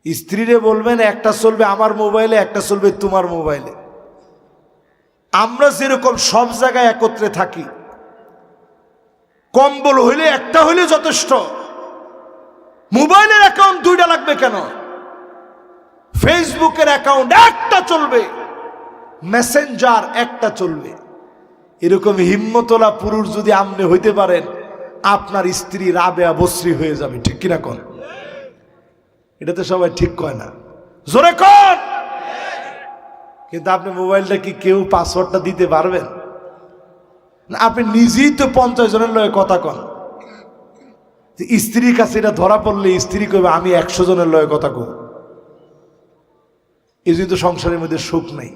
স্ত্রীরে বলবেন একটা চলবে আমার মোবাইলে, একটা চলবে তোমার মোবাইলে। আমরা যেরকম সব জায়গায় একত্রে থাকি, কম্বল হইলে একটা হইলে যথেষ্ট, মোবাইলের অ্যাকাউন্ট দুইটা লাগবে কেন? ফেসবুকের অ্যাকাউন্ট একটা চলবে, মেসেঞ্জার একটা চলবে। এরকম হিম্মতলা পুরুষ যদি আপনি হইতে পারেন, আপনার স্ত্রী রাবেয়া বসরি হয়ে যাবে। ঠিক কিনা কোন? এটা তো সবাই ঠিক কয় না, জোরে কোন? কিন্তু আপনি মোবাইলটা কি কেউ পাসওয়ার্ডটা দিতে পারবেন না? আপনি নিজেই তো 50 জনের লগে কথা কন, স্ত্রীর কাছে এটা ধরা পড়লে স্ত্রী কইবে আমি 100 জনের লগে কথা কব। এই জন্য তো সংসারের মধ্যে সুখ নেই।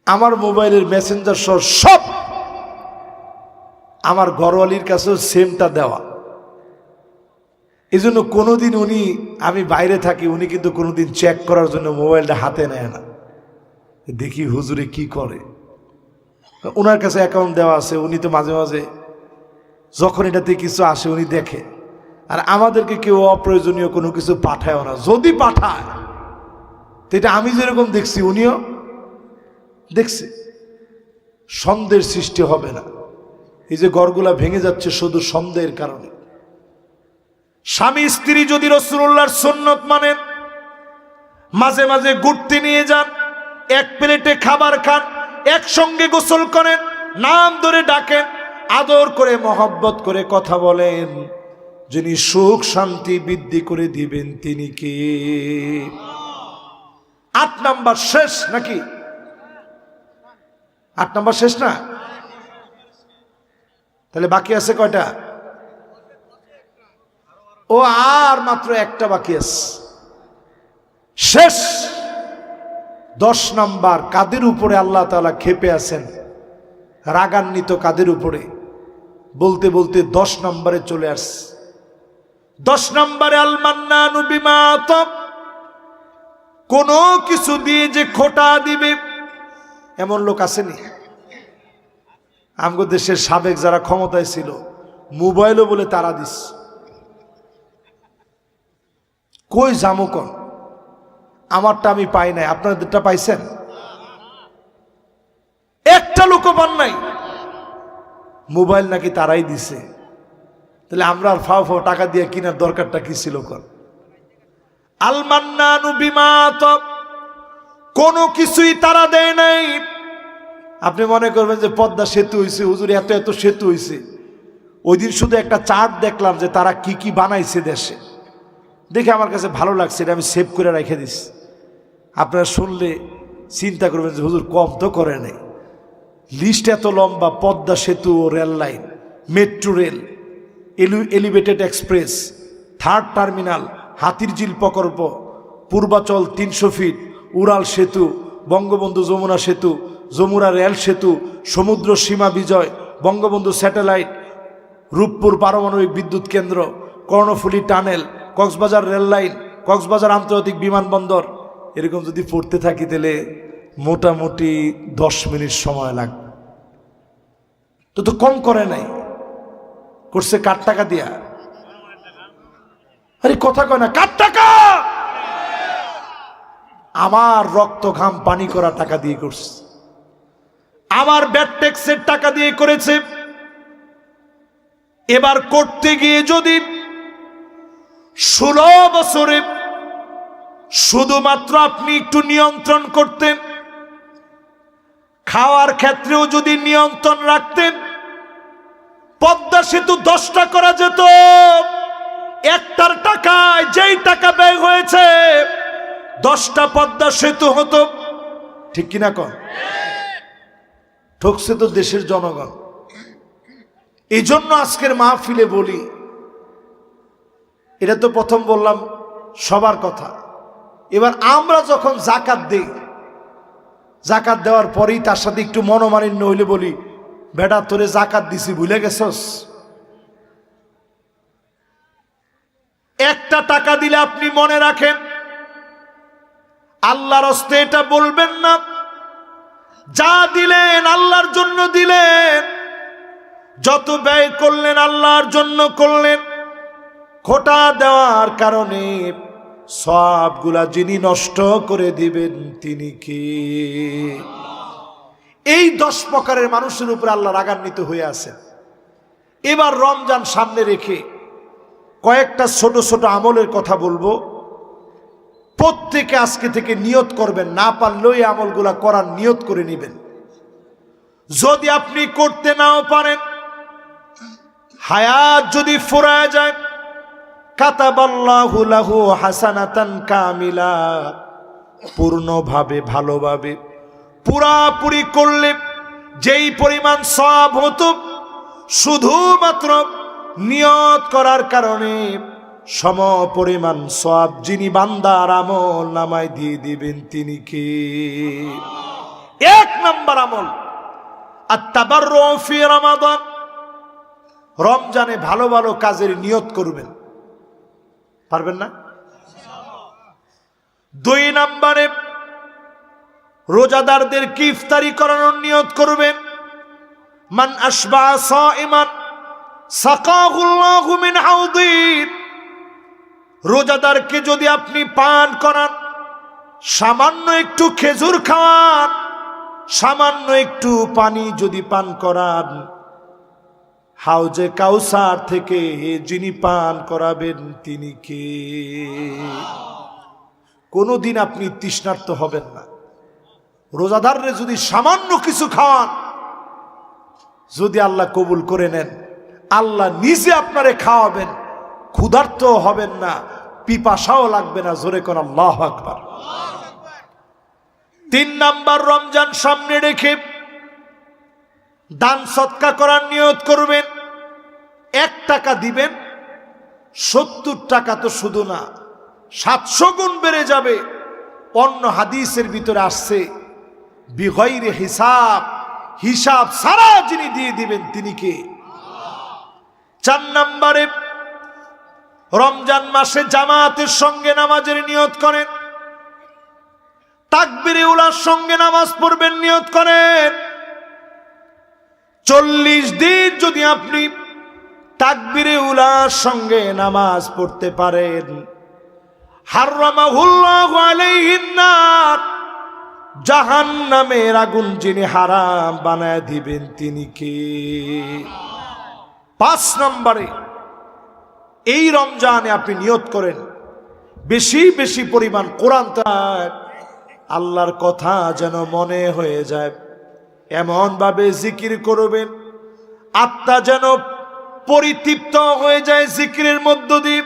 আমার মোবাইলের মেসেঞ্জার সব আমার ঘরওয়ালির কাছেও সেমটা দেওয়া। এই জন্য কোনোদিন উনি, আমি বাইরে থাকি, উনি কিন্তু কোনোদিন চেক করার জন্য মোবাইলটা হাতে নেয় না। দেখি হুজুরে কি করে। ওনার কাছে অ্যাকাউন্ট দেওয়া আছে, উনি তো মাঝে মাঝে যখন এটাতে কিছু আসে উনি দেখে। আর আমাদেরকে কেউ অপ্রয়োজনীয় কোনো কিছু পাঠায়ও না। যদি পাঠায় তো এটা আমি যেরকম দেখছি উনিও দেখছে, সন্দেহের সৃষ্টি হবে না। এই যে ঘরগুলা ভেঙে যাচ্ছে শুধু সন্দেহের কারণে। স্বামী স্ত্রী যদি রাসূলুল্লাহর সুন্নত মানেন, মাঝে মাঝে ঘুরতে নিয়ে যান, এক প্লেটে খাবার খান, একসঙ্গে গোসল করেন, নাম ধরে ডাকেন, আদর করে মহব্বত করে কথা বলেন, যিনি সুখ শান্তি বৃদ্ধি করে দিবেন তিনি কে? 8 নাম্বার শেষ নাকি? 8 নাম্বার শেষ না? তাহলে বাকি আছে কয়টা? ও আর মাত্র একটা বাকি আছে, শেষ। 10 নাম্বার, কাদের উপরে আল্লাহ তাআলা ক্ষেপে আছেন, রাগান্বিত কাদের উপরে? বলতে বলতে 10 নম্বরে চলে আসছে। 10 নম্বরে আল মান্নানু বিমা আতাব, কোন কিছু দিয়ে যে খোটা দিবে এমন লোক আসেনি? আমাদের দেশের সাবেক যারা ক্ষমতায় ছিল, মোবাইলও বলে তারা দিস। কই জামুকন? আমারটা আমি পাই নাই, আপনাদেরটা পাইছেন? একটা লোকও পান নাই। মোবাইল নাকি তারাই দিছে। তাহলে আমরা আর ফাও ফাও টাকা দিয়ে কিনার দরকারটা কি ছিল? কর আল মান্নানু বিমা আতাব, কোনো কিছুই তারা দেয় নাই। আপনি মনে করবেন যে পদ্মা সেতু হইছে, হুজুর এত এত সেতু হইছে। ওই দিন শুধু একটা চার্ট দেখলাম যে তারা কি কি বানাইছে দেশে, দেখে আমার কাছে ভালো লাগছে, এটা আমি সেভ করে রেখে দিস। আপনারা শুনলে চিন্তা করবেন যে হুজুর কম তো করে নাই। লিস্ট এত লম্বা, পদ্মা সেতু, rail line, metro rail, elevated express, 3rd terminal, Hatirjheel প্রকল্প, পূর্বাচল 300 ফিট, উড়াল সেতু, বঙ্গবন্ধু যমুনা সেতু, যমুনা রেল সেতু, সমুদ্র সীমা বিজয়, বঙ্গবন্ধু স্যাটেলাইট, রূপপুর পারমাণবিক বিদ্যুৎ কেন্দ্র, Karnaphuli tunnel, Cox's Bazar rail line, Cox's Bazar আন্তর্জাতিক বিমানবন্দর। এরকম যদি পড়তে থাকি তাহলে মোটামুটি 10 মিনিট সময় লাগবে। তো কম করে নাই, করছে কার টাকা দিয়া? আরে কথা কয় না, কার টাকা? আমার রক্ত ঘাম পানি করা টাকা দিয়ে করছে, আমার ব্যাট ট্যাক্সের টাকা দিয়ে করেছে। এবার করতে গিয়ে যদি 16 বছরে শুধুমাত্র আপনি একটু নিয়ন্ত্রণ করতেন, খাওয়ার ক্ষেত্রেও যদি নিয়ন্ত্রণ রাখতেন, পদ্মা সেতু 10টা করা যেত। একটার টাকায় যেই টাকা ব্যয় হয়েছে 10টা পদ্মা সেতু হতো। ঠিক কিনা কন? ঠকছে তো দেশের জনগণ। এই জন্য আজকের মাহফিলে বলি, এটা তো প্রথম বললাম সবার কথা। এবার আমরা যখন জাকাত দেই, জাকাত দেওয়ার পরেই তার সাথে একটু মনোমালিন্য হইলে বলি, বেটা তোরে জাকাত দিছি ভুলে গেছস? একটা টাকা দিলে আপনি মনে রাখেন, আল্লাহর হস্তে এটা বলবেন না যা দিলেন আল্লাহর জন্য দিলেন, যত ব্যয় করলেন আল্লাহর জন্য করলেন। খোটা দেওয়ার কারণে সবগুলা যিনি নষ্ট করে দিবেন তিনি কে? এই 10 প্রকারের মানুষের উপরে আল্লাহ রাগান্বিত হয়ে আছেন। এবার রমজান সামনে রেখে কয়েকটা ছোট ছোট আমলের কথা বলবো, প্রত্যেকে আজকে থেকে নিয়ত করবেন, না পারলেও এই আমলগুলা করার নিয়ত করে নেবেন। যদি আপনি করতে নাও পারেন, হায়াত যদি ফুরায় যায়, কাতাবাল্লাহু লাহু হাসানাতান কামিলা, পূর্ণভাবে ভালোভাবে পুরাপুরি করলে যেই পরিমাণ সওয়াব হতো, শুধুমাত্র নিয়ত করার কারণে সম পরিমাণ সওয়াব যিনি বান্দার আমল নামায় দিয়ে দিবেন তিনি কে? এক নাম্বার আমল আত-তাবাররু ফি রমাদান, রমজানে ভালো ভালো কাজের নিয়ত করবেন। পারবেন না? দুই নম্বরে রোজাদারদেরকে ইফতারি করানোর নিয়ত করবেন। মান আশবা সাইমান সাকাহুল্লাহু মিন হাউদি, রোজাদারকে যদি আপনি পান করান, সামান্য একটু খেজুর খাওয়ান, সামান্য একটু পানি যদি পান করান, হাউজে কাউসার থেকে যিনি পান করাবেন তিনি কে? কোনোদিন আপনি তৃষ্ণার্ত হবেন না। রোজাদাররে যদি সামান্য কিছু খাওয়ান, যদি আল্লাহ কবুল করে নেন, আল্লাহ নিজে আপনারে খাওয়াবেন, ক্ষুধার্ত হবেন না, পিপাসাও লাগবে না। জোরে কোন আল্লাহু আকবার। তিন নাম্বার, রমজান সামনে রেখে দান সদকা করার নিয়ত করবেন। 1 টাকা দিবেন, 70 টাকা তো শুধু না, 700 গুণ বেড়ে যাবে। অন্য হাদিসের ভিতরে আসছে বিগয়রে হিসাব, হিসাব সারা যিনি দিয়ে দিবেন তিনি কে? 4 নম্বরে রমজান মাসে জামাতের সঙ্গে নামাজের নিয়ত করেন। তাকবীরে উলার সঙ্গে নামাজ পড়বেন, নিয়ত করেন। 40 দিন যদি আপনি তাকবীরে উলার সঙ্গে নামাজ পড়তে পারেন, হারামাহুল্লাহু আলাইহিন নার, জাহান্নামের আগুন যিনি হারাম বানায় দিবেন তিনি কে? 5 নম্বরে এই রমজানে আপনি নিয়ত করেন বেশি বেশি পরিমাণ কোরআন তেলাওয়াত, আল্লাহর কথা যেন মনে হয়ে যায়, এমন ভাবে জিকির করবেন আত্মা যেন পরিতৃপ্ত হয়ে যায় জিকিরের মধ্য দিয়ে।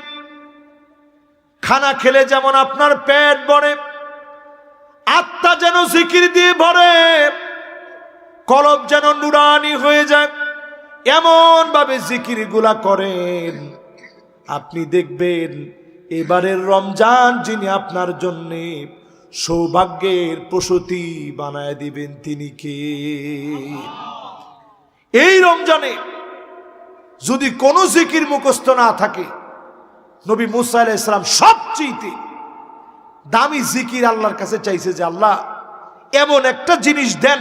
খানা খেলে যেমন আপনার পেট ভরে, আত্মা যেন জিকির দিয়ে ভরে, কলব যেন নুরানি হয়ে যায়, এমন ভাবে জিকির গুলা করেন। আপনি দেখবেন এবারের রমজান যিনি আপনার জন্য সৌভাগ্যের প্রসূতি বানায় দিবেন তিনি কে? এই রমজানে যদি কোনো জিকির মুখস্থ না থাকে, নবী মুসা আলাইহিস সালাম সবচেয়ে দামি জিকির আল্লাহর কাছে চাইছে যে আল্লাহ এমন একটা জিনিস দেন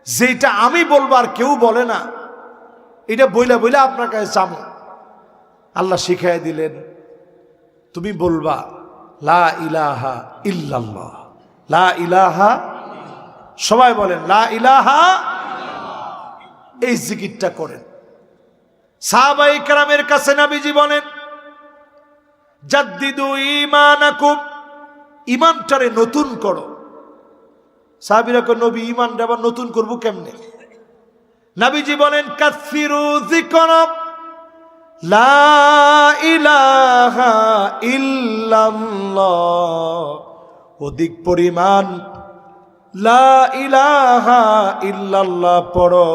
যেটা আমি বলবো আর কেউ বলে না, এটা বইলা বইলা আপনার কাছে চামো। আল্লাহ শিখাই দিলেন, তুমি বলবা লা ইলাহা ইল্লাল্লাহ, লা ইলাহা, সবাই বলেন লা ইলাহা, এই জিকিরটা করেন। সাহাবায়ে কেরামের কাছে নবীজি বলেন জাদ্দিদু ঈমানাকুম, ঈমানটারে নতুন করো। সাহাবীরা কয় নবী ঈমানটা আবার নতুন করব কেমনে? নবীজি বলেন কাসসিরু যিকরা লা ইলাহা ইল্লাল্লাহ, অধিক পরিমাণ লা ইলাহা ইল্লাল্লাহ পড়ো।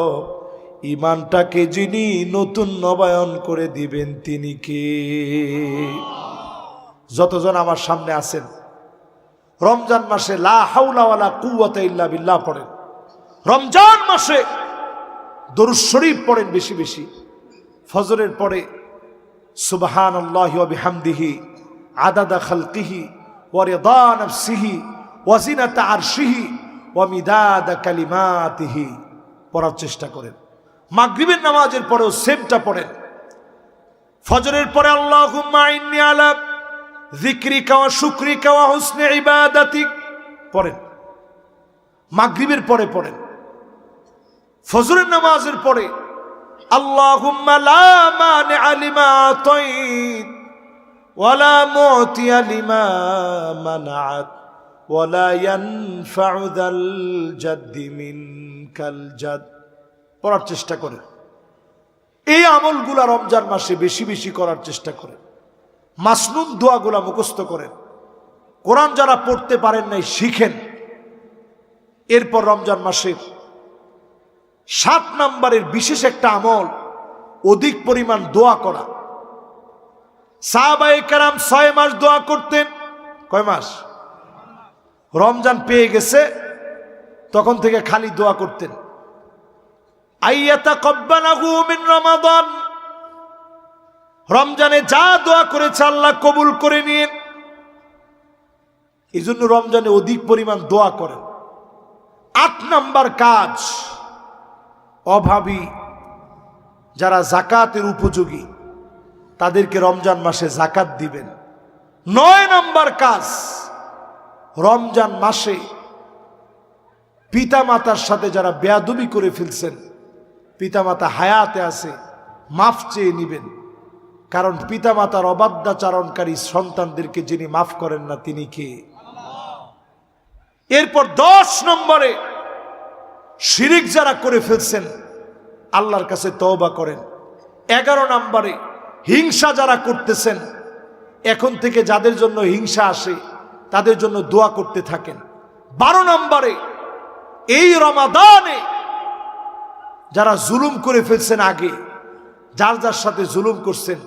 ঈমানটাকে যিনি নতুন নবায়ন করে দিবেন তিনি কে? যতজন আমার সামনে আছেন রমজান মাসে লা হাওলা ওয়ালা কুওয়াতা ইল্লা বিল্লাহ পড়েন। রমজান মাসে দরুদ শরীফ পড়েন বেশি বেশি। ফজরের পরে সুবহানাল্লাহি ওয়া বিহামদিহি আদাদা খালকিহি ওয়া রিদা নাফসিহি ওয়া জিনাতা আরশিহি ওয়া মিদাদা কালিমাতিহি পড়ার চেষ্টা করেন। মাগরিবের নামাজের পরেও সেমটা পড়েন। ফজরের পরে আল্লাহুম্মা ইন্নী আলা যিকরিকা ওয়া শুকরিকা ওয়া হুসনি ইবাদাতিক পড়েন। মাগরিবের পরে পড়েন। ফজরের নামাজের পরে আল্লাহুম্মা লা মানিআ লিমা আতাইত ওয়ালা মু'তিয়া লিমা মানাআত ওয়ালা ইয়ানফা'ু যাল জাদ্দি মিনকাল জাদ। পড়ার চেষ্টা করেন, এই আমলগুলা রমজান মাসে বেশি বেশি করার চেষ্টা করেন। মাসনুন দোয়াগুলা মুখস্থ করেন। কোরআন যারা পড়তে পারেন নাই শিখেন। এরপর রমজান মাসের 7 নম্বরের বিশেষ একটা আমল, অধিক পরিমাণ দোয়া করা। সাহাবায়ে কেরাম 6 মাস দোয়া করতেন। কয় মাস? রমজান পেয়ে গেছে তখন থেকে খালি দোয়া করতেন, আইয়াতাকাব্বালাহু মিন রমাদান, রমজানে যা দোয়া করেছে আল্লাহ কবুল করে নিন। এই জন্য রমজানে অধিক পরিমাণ দোয়া করেন। 8 নম্বর কাজ, অভাবী যারা জাকাতের উপযোগী তাদেরকে রমজান মাসে জাকাত দিবেন। 9 নম্বর কাজ, রমজান মাসে পিতামাতার সাথে যারা বেয়াদবি করে ফেলছেন, পিতামাতা হায়াতে আছে, মাফ চেয়ে নিবেন। কারণ পিতামাতার অবাধ্যাচারণকারী সন্তানদেরকে যিনি মাফ করেন না তিনি কে? এরপর 10 নম্বরে, শিরিক যারা করে ফেলছেন আল্লাহর কাছে তওবা করেন। 11 নম্বরে, হিংসা যারা করতেছেন এখন থেকে যাদের জন্য হিংসা আসে তাদের জন্য দোয়া করতে থাকেন। 12 নম্বরে, এই রমাদানে যারা জুলুম করে ফেলছেন, আগে যার যার সাথে জুলুম করছেন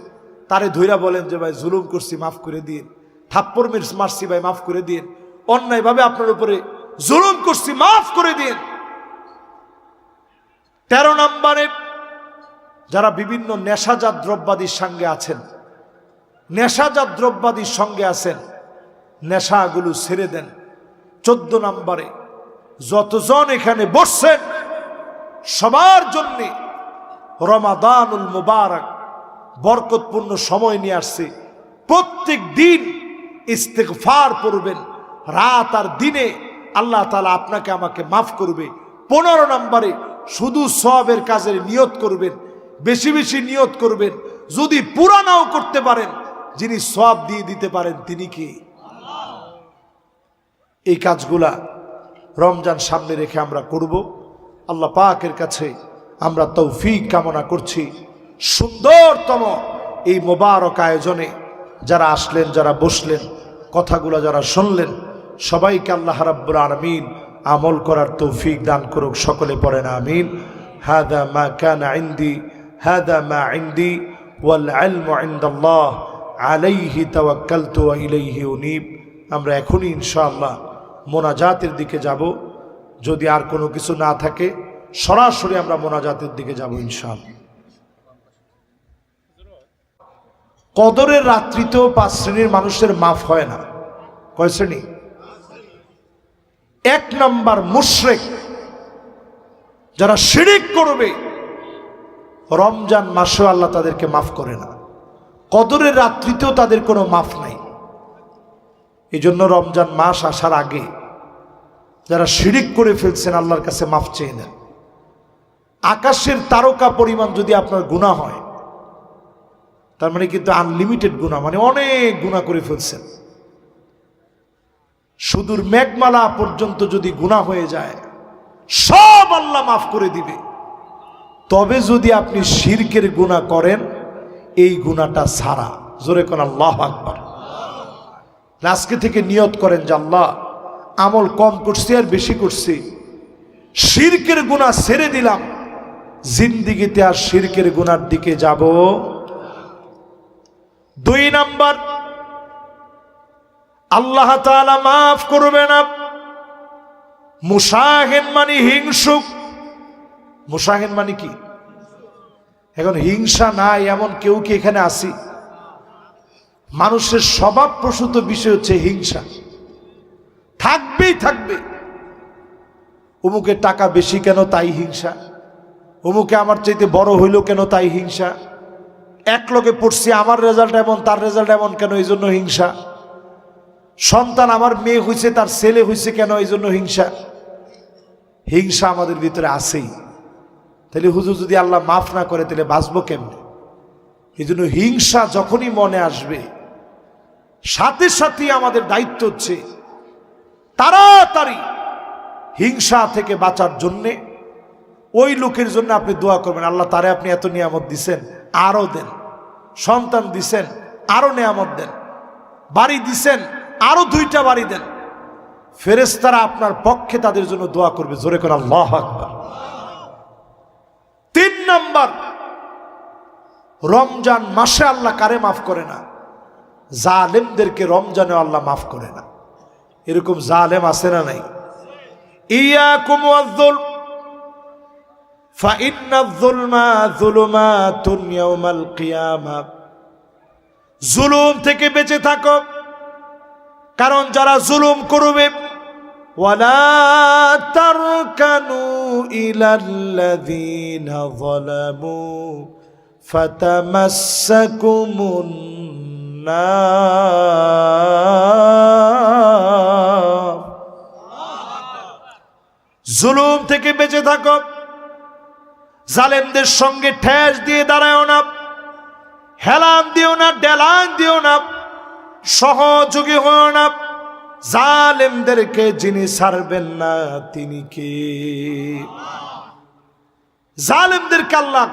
তারে ধইরা বলেন যে ভাই জুলুম করছি মাফ করে দিন, থাপ্পড় মারছি ভাই মাফ করে দিন, অন্যায়ভাবে আপনার উপরে জুলুম করছি মাফ করে দিন। 13 নম্বরে, যারা বিভিন্ন নেশাজাত দ্রব্যাদির সঙ্গে আছেন, নেশাজাত দ্রব্যাদির সঙ্গে আছেন, নেশাগুলো ছেড়ে দেন। 14 নম্বরে, যতজন এখানে বসছেন সবার জন্য রমাদানুল মুবারক বরকতপূর্ণ সময় নিয়ে আসছে। প্রত্যেক দিন ইস্তিগফার করবেন, রাত আর দিনে আল্লাহ তাআলা আপনাকে আমাকে মাফ করবে। 15 নম্বরে, শুধু সওয়াবের কাজের নিয়ত করবেন, বেশি বেশি নিয়ত করবেন। যদি পুরা নাও করতে পারেন, যিনি সওয়াব দিয়ে দিতে পারেন তিনি কি? এই কাজগুলা রমজান সামনে রেখে আমরা করব। আল্লাহ পাকের কাছে আমরা তৌফিক কামনা করছি। সুন্দরতম এই মোবারক আয়োজনে যারা আসলেন, যারা বসলেন, কথাগুলো যারা শুনলেন, সবাইকে আল্লাহ রাব্বুল আলামিন আমল করার তৌফিক দান করুক। সকলে পড়েন আমিন। হাদা মা কানা ইনদি, হাদা মা ইনদি ওয়াল ইলমু ইনদাল্লাহ, আলাইহি তাওয়াক্কালতু ওয়া ইলাইহি উনীব। আমরা এখনই ইনশাআল্লাহ মোনাজাতের দিকে যাব। যদি আর কোনো কিছু না থাকে সরাসরি আমরা মোনাজাতের দিকে যাব ইনশাআল্লাহ। কদরের রাত্রিতেও 5 শ্রেণীর মানুষের মাফ হয় না। কয় শ্রেণী? 1 নম্বর, মুশরিক যারা শিরিক করবে রমজান মাসেও আল্লাহ তাদেরকে মাফ করে না, কদরের রাত্রিতেও তাদের কোনো মাফ নাই। এই জন্য রমজান মাস আসার আগে যারা শিরিক করে ফেলছেন আল্লাহর কাছে মাফ চেয়ে নেন। আকাশের তারকা পরিমাণ যদি আপনার গুনাহ হয়, তার মানে কিন্তু আনলিমিটেড গুনাহ, মানে অনেক গুনাহ করে ফেলছেন। সুদূর মেঘমালা পর্যন্ত যদি গুনাহ হয়ে যায় সব আল্লাহ মাফ করে দিবে। তবে যদি আপনি শিরকের গুনাহ করেন, এই গুনাহটা ছাড়া, জোরে কোন আল্লাহু আকবার। আজকে থেকে নিয়ত করেন যে আল্লাহ আমল কম করছি আর বেশি করছি, শিরকের গুনাহ ছেড়ে দিলাম, জিন্দেগিতে আর শিরকের গুনার দিকে যাব। 2 নাম্বার, আল্লাহ তাআলা মাফ করবে না। মুসাহিন মানে হিংসুক। মুসাহিন মানে কি? এখন হিংসা নাই এমন কেউ কি এখানে আসি? মানুষের স্বভাবপ্রসূত বিষয় হচ্ছে হিংসা, থাকবেই থাকবে। অমুকের টাকা বেশি কেন তাই হিংসা, অমুকে আমার চাইতে বড় হইল কেন তাই হিংসা, এক লগে পড়ছি আমার রেজাল্ট এমন তার রেজাল্ট এমন কেন এই জন্য হিংসা, সন্তান আমার মেয়ে হইছে তার ছেলে হইছে কেন এই জন্য হিংসা। হিংসা আমাদের ভিতরে আছেই। তাহলে হুজুর যদি আল্লাহ মাফ না করে তাহলে বাঁচবো কেমনে? এই জন্য হিংসা যখনই মনে আসবে সাথে সাথে আমাদের দায়িত্ব হচ্ছে তাড়াতাড়ি হিংসা থেকে বাঁচার জন্যে ওই লোকের জন্য আপনি দোয়া করবেন, আল্লাহ তারে আপনি এত নিয়ামত দিছেন আরো দেন, সন্তান দিছেন আরো নিয়ামত দেন, বাড়ি দিছেন আরো 2টা বাড়ি দেন। ফেরেশতারা আপনার পক্ষে তাদের জন্য দোয়া করবে। জোরে করে আল্লাহু আকবার। 3 নাম্বার, রমজান মাসে আল্লাহ কারে মাফ করে না? জালেমদেরকে রমজানে আল্লাহ মাফ করে না। এরকম জালেম আছে না নাই? ইয়াকুম ওয়াজ-যুলম ফাইন্নায-যুলমা যুলুমাতুন ইয়াওমাল কিয়ামাহ। জুলুম থেকে বেঁচে থাকো, কারণ যারা জুলুম করবে ওয়ালা তারকানু ইলাল্লাযীনা যালামু ফাতামাসসাকুমুন নার। জুলুম থেকে বেঁচে থাকো, জালেমদের সঙ্গে ঠেস দিয়ে দাঁড়ায়ও না, হেলান দিও না, ডেলান দিও না, সহযোগী হও না। জালেমদেরকে যিনি ছাড়বেন না তিনি কে? জালেমদেরকে আল্লাহ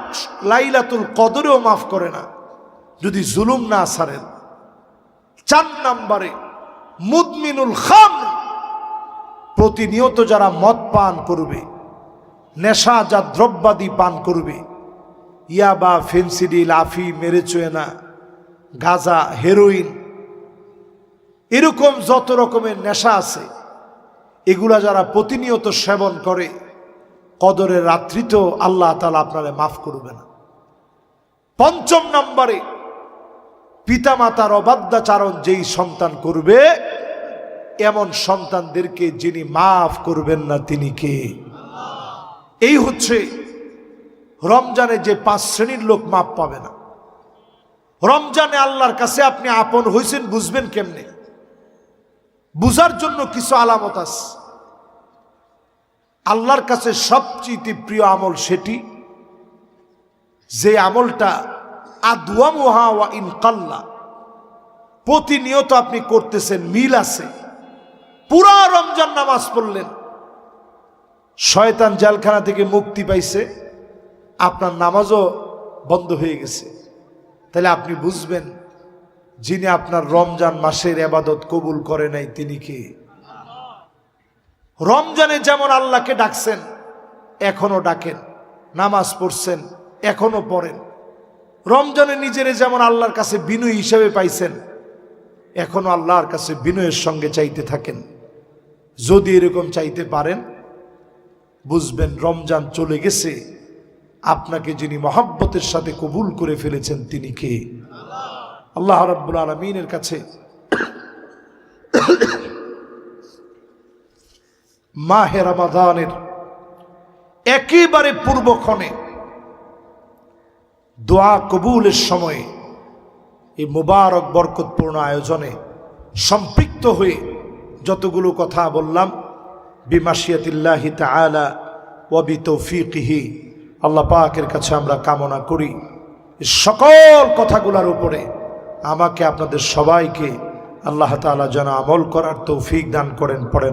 লাইলাতুল কদরেও মাফ করে না যদি জুলুম না ছাড়েন। 4 নম্বরে মুদমিনুল খামর, প্রতিনিয়ত যারা মদ পান করবে, নেশাজাত দ্রব্যাদি পান করবে, ইয়াবা, ফেন্সিডিল, আফি, মেরেচুয়েনা, গাঁজা, হেরোইন, এরকম যত রকমের নেশা আছে, এগুলা যারা প্রতিনিয়ত সেবন করে কদরের রাত্রিতেও আল্লাহ তাআলা আপনারে মাফ করবে না। 5 নম্বরে পিতামাতার অবাধ্যাচারণ যেই সন্তান করবে, এমন সন্তানদেরকে যিনি মাফ করবেন না তিনি কে? এই হচ্ছে রমজানে যে 5 শ্রেণীর লোক মাফ পাবে না। রমজানে আল্লাহর কাছে আপনি আপন হইছেন বুঝবেন কেমনে? বুঝার জন্য কিছু আলামত আছে। আল্লাহর কাছে সবচেয়ে প্রিয় আমল সেটি যে আমলটা আদওয়ামুহা ওয়া ইন কাল্লা, প্রতিনিয়ত আপনি করতেছেন, মিল আছে। পুরা রমজান নামাজ পড়লেন, শয়তান জেলখানা থেকে মুক্তি পাইছে, আপনার নামাজও বন্ধ হয়ে গেছে, তাহলে আপনি বুঝবেন যিনি আপনার রমজান মাসের ইবাদত কবুল করে নাই তিনি কে? রমজানে যেমন আল্লাহকে ডাকছেন এখনো ডাকেন, নামাজ পড়ছেন এখনো পড়েন। রমজানে নিজেরে যেমন আল্লাহর কাছে বিনয়ী হিসেবে পাইছেন, এখনো আল্লাহর কাছে বিনয়ের সঙ্গে চাইতে থাকেন। যদি এরকম চাইতে পারেন, বুঝবেন রমজান চলে গেছে, আপনাকে যিনি মহব্বতের সাথে কবুল করে ফেলেছেন তিনি কে? আল্লাহ রাব্বুল আলামিনের কাছে মাহে রমাদানের একেবারে পূর্বক্ষণে দোয়া কবুলের সময়ে এই মুবারক বরকতপূর্ণ আয়োজনে সম্পৃক্ত হয়ে যতগুলো কথা বললাম, বিমাশিয়াতিল্লাহি তাআলা ওয়া বিতৌফিকিহি, আল্লাহ পাকের কাছে আমরা কামনা করি সকল কথাগুলোর উপরে আমাকে আপনাদের সবাইকে আল্লাহ তাআলা যেন আমল করার তৌফিক দান করেন। পড়েন